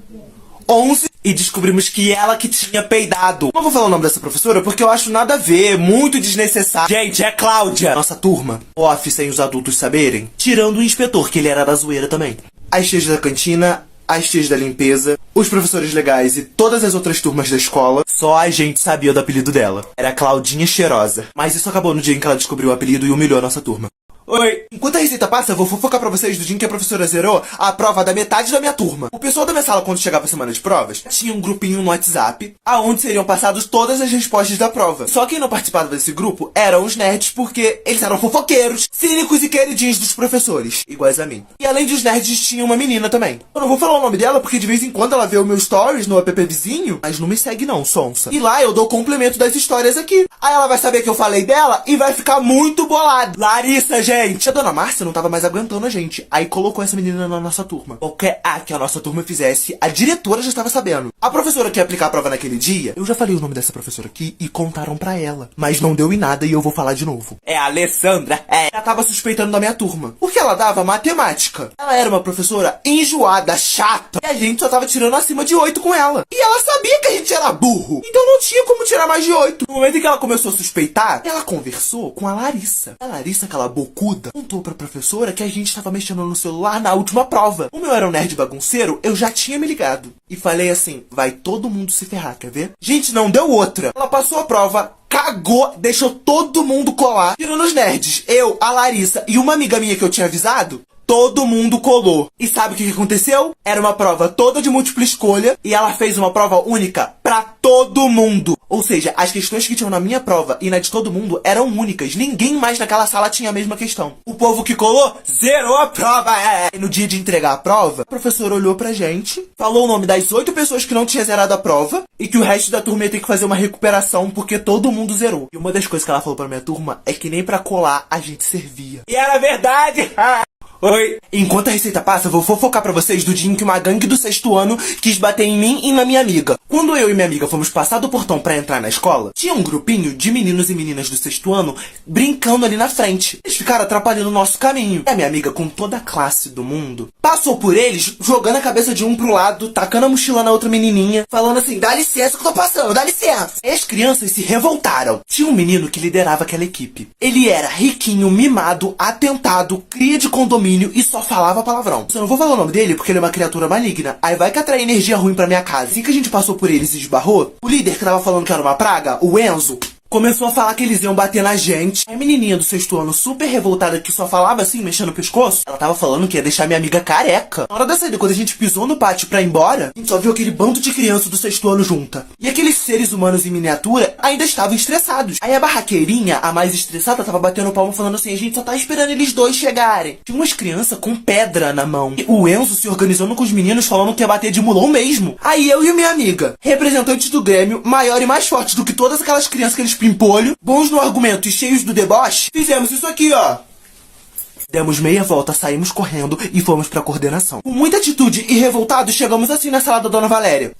11, e descobrimos que ela que tinha peidado. Não vou falar o nome dessa professora porque eu acho nada a ver, muito desnecessário. Gente, é Cláudia, nossa turma. Off sem os adultos saberem. Tirando o inspetor, que ele era da zoeira também. As tias da cantina, as tias da limpeza, os professores legais e todas as outras turmas da escola, só a gente sabia do apelido dela. Era Claudinha Cheirosa. Mas isso acabou no dia em que ela descobriu o apelido e humilhou a nossa turma. Oi! Enquanto a receita passa, eu vou fofocar pra vocês do dia em que a professora zerou a prova da metade da minha turma. O pessoal da minha sala, quando chegava a semana de provas, tinha um grupinho no WhatsApp, aonde seriam passadas todas as respostas da prova. Só quem não participava desse grupo eram os nerds, porque eles eram fofoqueiros, cínicos e queridinhos dos professores, iguais a mim. E além dos nerds, tinha uma menina também. Eu não vou falar o nome dela, porque de vez em quando ela vê o meu stories no app vizinho, mas não me segue não, sonsa. E lá eu dou complemento das histórias aqui. Aí ela vai saber que eu falei dela e vai ficar muito bolada. Larissa, gente! A dona Márcia não tava mais aguentando a gente. Aí colocou essa menina na nossa turma. Qualquer que a nossa turma fizesse, a diretora já estava sabendo. A professora que ia aplicar a prova naquele dia, eu já falei o nome dessa professora aqui e contaram pra ela. Mas não deu em nada e eu vou falar de novo. É a Alessandra. Ela tava suspeitando da minha turma. Porque ela dava matemática. Ela era uma professora enjoada, chata. E a gente só tava tirando acima de 8 com ela. E ela sabia que a gente era burro. Então não tinha como tirar mais de 8. No momento em que ela começou a suspeitar, ela conversou com a Larissa. A Larissa, aquela bocuda, contou pra professora que a gente tava mexendo no celular na última prova. Como eu era um nerd bagunceiro, eu já tinha me ligado. E falei assim, vai todo mundo se ferrar, quer ver? Gente, não deu outra. Ela passou a prova, cagou, deixou todo mundo colar. Tirando os nerds, eu, a Larissa e uma amiga minha que eu tinha avisado, todo mundo colou. E sabe o que aconteceu? Era uma prova toda de múltipla escolha e ela fez uma prova única pra todo mundo. Ou seja, as questões que tinham na minha prova e na de todo mundo eram únicas. Ninguém mais naquela sala tinha a mesma questão. O povo que colou zerou a prova. E no dia de entregar a prova, o professor olhou pra gente, falou o nome das 8 pessoas que não tinha zerado a prova e que o resto da turma ia ter que fazer uma recuperação porque todo mundo zerou. E uma das coisas que ela falou pra minha turma é que nem pra colar a gente servia. E era verdade! Oi! Enquanto a receita passa, eu vou fofocar pra vocês do dia em que uma gangue do 6º ano quis bater em mim e na minha amiga. Quando eu e minha amiga fomos passar do portão pra entrar na escola, tinha um grupinho de meninos e meninas do 6º ano brincando ali na frente. Eles ficaram atrapalhando o nosso caminho. E a minha amiga, com toda a classe do mundo, passou por eles, jogando a cabeça de um pro lado, tacando a mochila na outra menininha, falando assim, dá licença que eu tô passando, dá licença. E as crianças se revoltaram. Tinha um menino que liderava aquela equipe. Ele era riquinho, mimado, atentado, cria de condomínio e só falava palavrão. Eu não vou falar o nome dele porque ele é uma criatura maligna. Aí vai que atrai energia ruim pra minha casa. Assim que a gente passou por eles e esbarrou, o líder que tava falando que era uma praga, o Enzo, Começou a falar que eles iam bater na gente. A menininha do sexto ano, super revoltada, que só falava assim, mexendo o pescoço, ela tava falando que ia deixar minha amiga careca. Na hora da saída, quando a gente pisou no pátio pra ir embora, a gente só viu aquele bando de crianças do sexto ano junta. E aqueles seres humanos em miniatura ainda estavam estressados. Aí a barraqueirinha, a mais estressada, tava batendo palma falando assim, a gente só tá esperando eles dois chegarem. Tinha umas crianças com pedra na mão. E o Enzo se organizando com os meninos falando que ia bater de mulão mesmo. Aí eu e minha amiga, representantes do Grêmio, maior e mais forte do que todas aquelas crianças que eles pimpolho, bons no argumento e cheios do deboche, fizemos isso aqui, ó. Demos meia volta, saímos correndo e fomos pra coordenação. Com muita atitude e revoltados, chegamos assim na sala da Dona Valéria.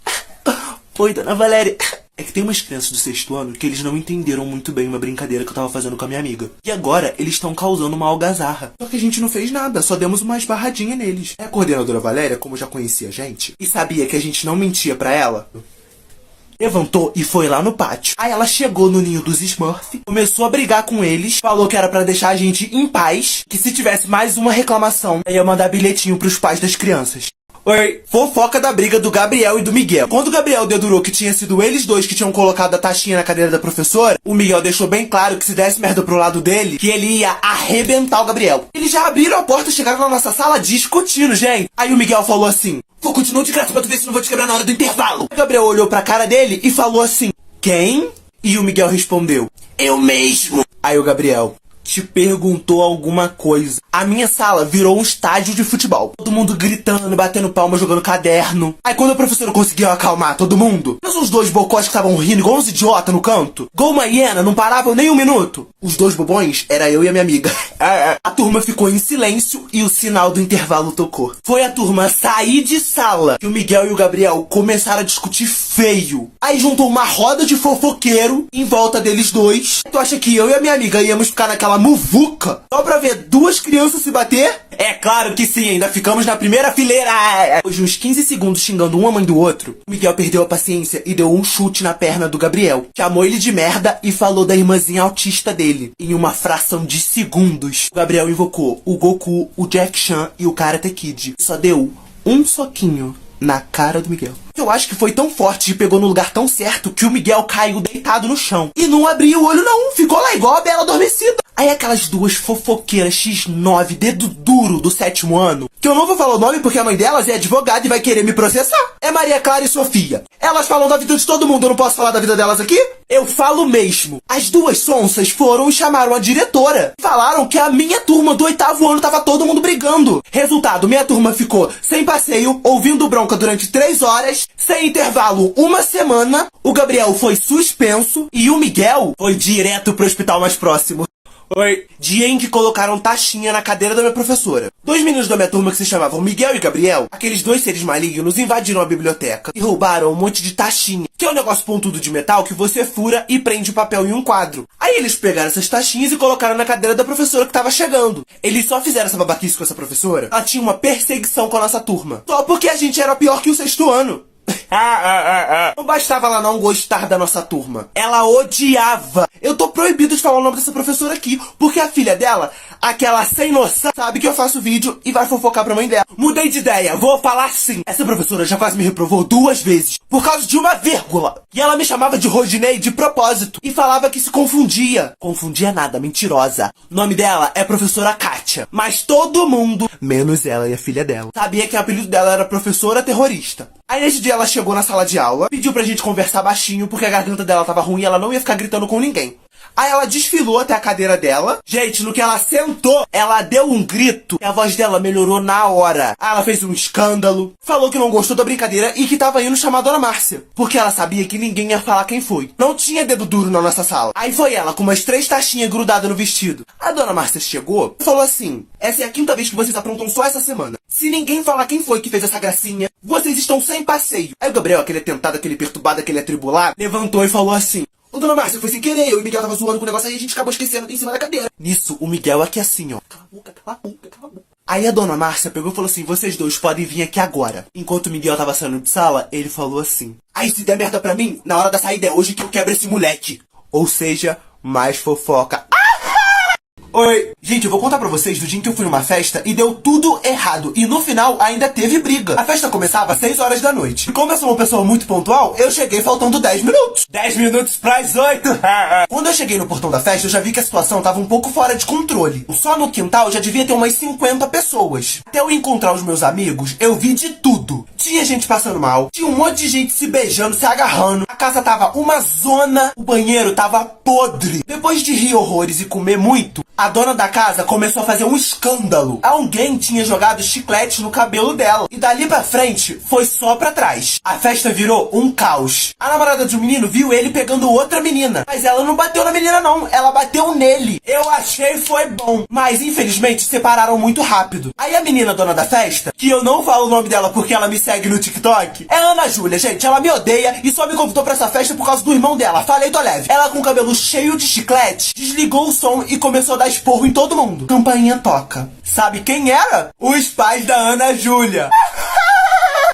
Oi, Dona Valéria. É que tem umas crianças do sexto ano que eles não entenderam muito bem uma brincadeira que eu tava fazendo com a minha amiga. E agora eles estão causando uma algazarra. Só que a gente não fez nada, só demos uma esbarradinha neles. A coordenadora Valéria, como já conhecia a gente, e sabia que a gente não mentia pra ela, levantou e foi lá no pátio. Aí ela chegou no ninho dos Smurf, começou a brigar com eles, falou que era pra deixar a gente em paz, que se tivesse mais uma reclamação, ia mandar bilhetinho pros pais das crianças. Oi, fofoca da briga do Gabriel e do Miguel. Quando o Gabriel dedurou que tinha sido eles dois que tinham colocado a taxinha na cadeira da professora, o Miguel deixou bem claro que se desse merda pro lado dele, que ele ia arrebentar o Gabriel. Eles já abriram a porta e chegaram na nossa sala discutindo, gente. Aí o Miguel falou assim, vou continuar de graça pra tu ver se não vou te quebrar na hora do intervalo. O Gabriel olhou pra cara dele e falou assim, quem? E o Miguel respondeu, eu mesmo. Aí o Gabriel te perguntou alguma coisa. A minha sala virou um estádio de futebol. Todo mundo gritando, batendo palma, jogando caderno. Aí quando a professora conseguiu acalmar todo mundo, mas os dois bocós que estavam rindo igual uns idiotas no canto, igual uma hiena, não paravam nem um minuto. Os dois bobões era eu e a minha amiga. A turma ficou em silêncio e o sinal do intervalo tocou. Foi a turma sair de sala que o Miguel e o Gabriel começaram a discutir feio. Aí juntou uma roda de fofoqueiro em volta deles dois. Tu acha que eu e a minha amiga íamos ficar naquela muvuca só pra ver duas crianças se bater? É claro que sim, ainda ficamos na primeira fileira. Depois de uns 15 segundos xingando um a mãe do outro, o Miguel perdeu a paciência e deu um chute na perna do Gabriel. Chamou ele de merda e falou da irmãzinha autista dele. Em uma fração de segundos, o Gabriel invocou o Goku, o Jack Chan e o Karate Kid. Só deu um soquinho na cara do Miguel. Eu acho que foi tão forte e pegou no lugar tão certo que o Miguel caiu deitado no chão. E não abriu o olho não, ficou lá igual a Bela Adormecida. Aí aquelas duas fofoqueiras X9, dedo duro do sétimo ano, que eu não vou falar o nome porque a mãe delas é advogada e vai querer me processar. É Maria Clara e Sofia. Elas falam da vida de todo mundo, eu não posso falar da vida delas aqui? Eu falo mesmo. As duas sonsas foram e chamaram a diretora. Falaram que a minha turma do oitavo ano tava todo mundo brigando. Resultado, minha turma ficou sem passeio, ouvindo bronca durante 3 horas, sem intervalo uma semana, o Gabriel foi suspenso e o Miguel foi direto pro hospital mais próximo. Oi. Dia em que colocaram taxinha na cadeira da minha professora. 2 meninos da minha turma que se chamavam Miguel e Gabriel, aqueles 2 seres malignos, invadiram a biblioteca e roubaram um monte de taxinha, que é um negócio pontudo de metal que você fura e prende o papel em um quadro. Aí eles pegaram essas taxinhas e colocaram na cadeira da professora que tava chegando. Eles só fizeram essa babaquice com essa professora. Ela tinha uma perseguição com a nossa turma. Só porque a gente era pior que o sexto ano. Não bastava ela não gostar da nossa turma, ela odiava. Eu tô proibido de falar o nome dessa professora aqui, porque a filha dela, aquela sem noção, sabe que eu faço vídeo e vai fofocar pra mãe dela. Mudei de ideia, vou falar sim. Essa professora já quase me reprovou 2 vezes por causa de uma vírgula. E ela me chamava de Rodinei de propósito e falava que se confundia. Confundia nada, mentirosa. O nome dela é professora Kátia, mas todo mundo, menos ela e a filha dela, sabia que o apelido dela era professora terrorista. Aí nesse dia ela chegou na sala de aula, pediu pra gente conversar baixinho porque a garganta dela tava ruim e ela não ia ficar gritando com ninguém. Aí ela desfilou até a cadeira dela. Gente, no que ela sentou, ela deu um grito e a voz dela melhorou na hora. Aí ela fez um escândalo, falou que não gostou da brincadeira e que tava indo chamar a Dona Márcia, porque ela sabia que ninguém ia falar quem foi. Não tinha dedo duro na nossa sala. Aí foi ela, com umas 3 taxinhas grudadas no vestido. A Dona Márcia chegou e falou assim, essa é a 5ª vez que vocês aprontam só essa semana. Se ninguém falar quem foi que fez essa gracinha, vocês estão sem passeio. Aí o Gabriel, aquele atentado, aquele perturbado, aquele atribulado, levantou e falou assim, ô Dona Márcia, foi sem querer, eu e o Miguel tava zoando com o negócio aí e a gente acabou esquecendo em cima da cadeira. Nisso, o Miguel aqui assim, ó. Cala a boca, cala a boca, cala a boca. Aí a Dona Márcia pegou e falou assim, vocês dois podem vir aqui agora. Enquanto o Miguel tava saindo de sala, ele falou assim, aí se der merda pra mim, na hora da saída é hoje que eu quebro esse moleque. Ou seja, mais fofoca. Oi. Gente, eu vou contar pra vocês do dia em que eu fui numa festa e deu tudo errado. E no final ainda teve briga. A festa começava às 6 horas da noite. E como eu sou uma pessoa muito pontual, eu cheguei faltando 10 minutos. 10 minutos pras 8. Quando eu cheguei no portão da festa, eu já vi que a situação tava um pouco fora de controle. Só no quintal já devia ter umas 50 pessoas. Até eu encontrar os meus amigos, eu vi de tudo. Tinha gente passando mal, tinha um monte de gente se beijando, se agarrando. A casa tava uma zona, o banheiro tava podre. Depois de rir horrores e comer muito, a dona da casa começou a fazer um escândalo. Alguém tinha jogado chiclete no cabelo dela. E dali pra frente, foi só pra trás. A festa virou um caos. A namorada de um menino viu ele pegando outra menina. Mas ela não bateu na menina não, ela bateu nele. Eu achei foi bom. Mas infelizmente separaram muito rápido. Aí a menina dona da festa, que eu não falo o nome dela porque ela me segue no TikTok, é Ana Júlia, gente. Ela me odeia e só me convidou pra essa festa por causa do irmão dela. Falei, tô leve. Ela com o cabelo cheio de chiclete, desligou o som e começou a dar esporro em todo mundo. Campainha toca. Sabe quem era? Os pais da Ana Júlia.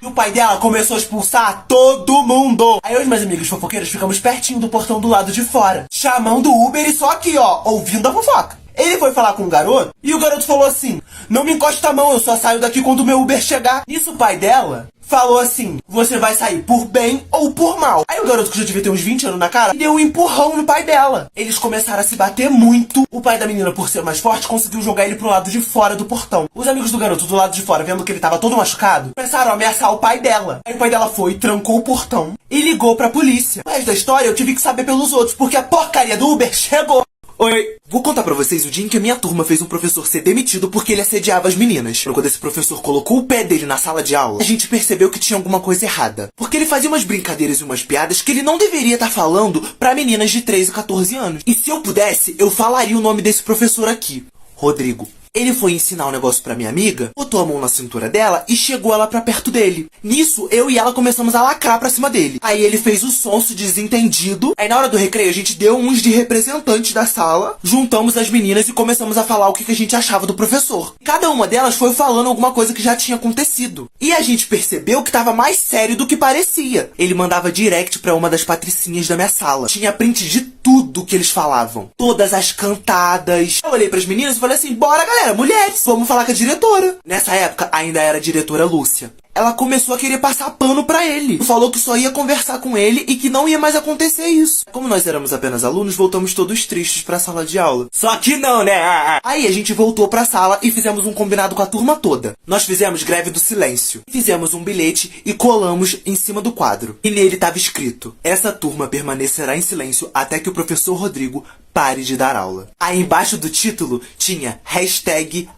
E o pai dela começou a expulsar todo mundo. Aí eu e meus amigos fofoqueiros ficamos pertinho do portão do lado de fora, chamando o Uber e só aqui, ó, ouvindo a fofoca. Ele foi falar com o garoto e o garoto falou assim: não me encosta a mão, eu só saio daqui quando o meu Uber chegar. Isso o pai dela falou assim: você vai sair por bem ou por mal. Aí o garoto, que já devia ter uns 20 anos na cara, deu um empurrão no pai dela. Eles começaram a se bater muito. O pai da menina, por ser mais forte, conseguiu jogar ele pro lado de fora do portão. Os amigos do garoto do lado de fora, vendo que ele tava todo machucado, começaram a ameaçar o pai dela. Aí o pai dela foi, trancou o portão e ligou pra polícia. O resto da história eu tive que saber pelos outros, porque a porcaria do Uber chegou. Oi, vou contar pra vocês o dia em que a minha turma fez um professor ser demitido porque ele assediava as meninas. Quando esse professor colocou o pé dele na sala de aula, a gente percebeu que tinha alguma coisa errada. Porque ele fazia umas brincadeiras e umas piadas que ele não deveria estar falando pra meninas de 13 e 14 anos. E se eu pudesse, eu falaria o nome desse professor aqui: Rodrigo. Ele foi ensinar um negócio pra minha amiga, botou a mão na cintura dela e chegou ela pra perto dele. Nisso, eu e ela começamos a lacrar pra cima dele. Aí ele fez o sonso desentendido. Aí na hora do recreio a gente deu uns de representantes da sala, juntamos as meninas e começamos a falar o que a gente achava do professor. Cada uma delas foi falando alguma coisa que já tinha acontecido. E a gente percebeu que tava mais sério do que parecia. Ele mandava direct pra uma das patricinhas da minha sala. Tinha print de tudo que eles falavam. Todas as cantadas. Eu olhei pras meninas e falei assim: bora galera, mulheres, vamos falar com a diretora. Nessa época ainda era a diretora Lúcia. Ela começou a querer passar pano pra ele. Falou que só ia conversar com ele e que não ia mais acontecer isso. Como nós éramos apenas alunos, voltamos todos tristes pra sala de aula. Só que não, né? Aí a gente voltou pra sala e fizemos um combinado com a turma toda. Nós fizemos greve do silêncio. Fizemos um bilhete e colamos em cima do quadro. E nele estava escrito: essa turma permanecerá em silêncio até que o professor Rodrigo pare de dar aula. Aí embaixo do título tinha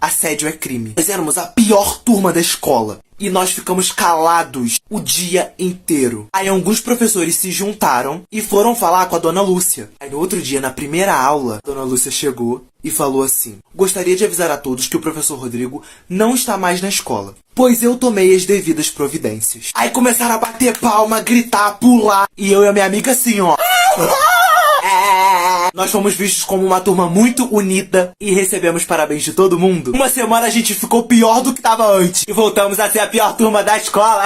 #assédio é crime. Nós éramos a pior turma da escola. E nós ficamos calados o dia inteiro. Aí alguns professores se juntaram e foram falar com a dona Lúcia. Aí no outro dia, na primeira aula, a dona Lúcia chegou e falou assim: gostaria de avisar a todos que o professor Rodrigo não está mais na escola, pois eu tomei as devidas providências. Aí começaram a bater palma, gritar, pular. E eu e a minha amiga assim, ó. Nós fomos vistos como uma turma muito unida e recebemos parabéns de todo mundo. Uma semana a gente ficou pior do que tava antes e voltamos a ser a pior turma da escola.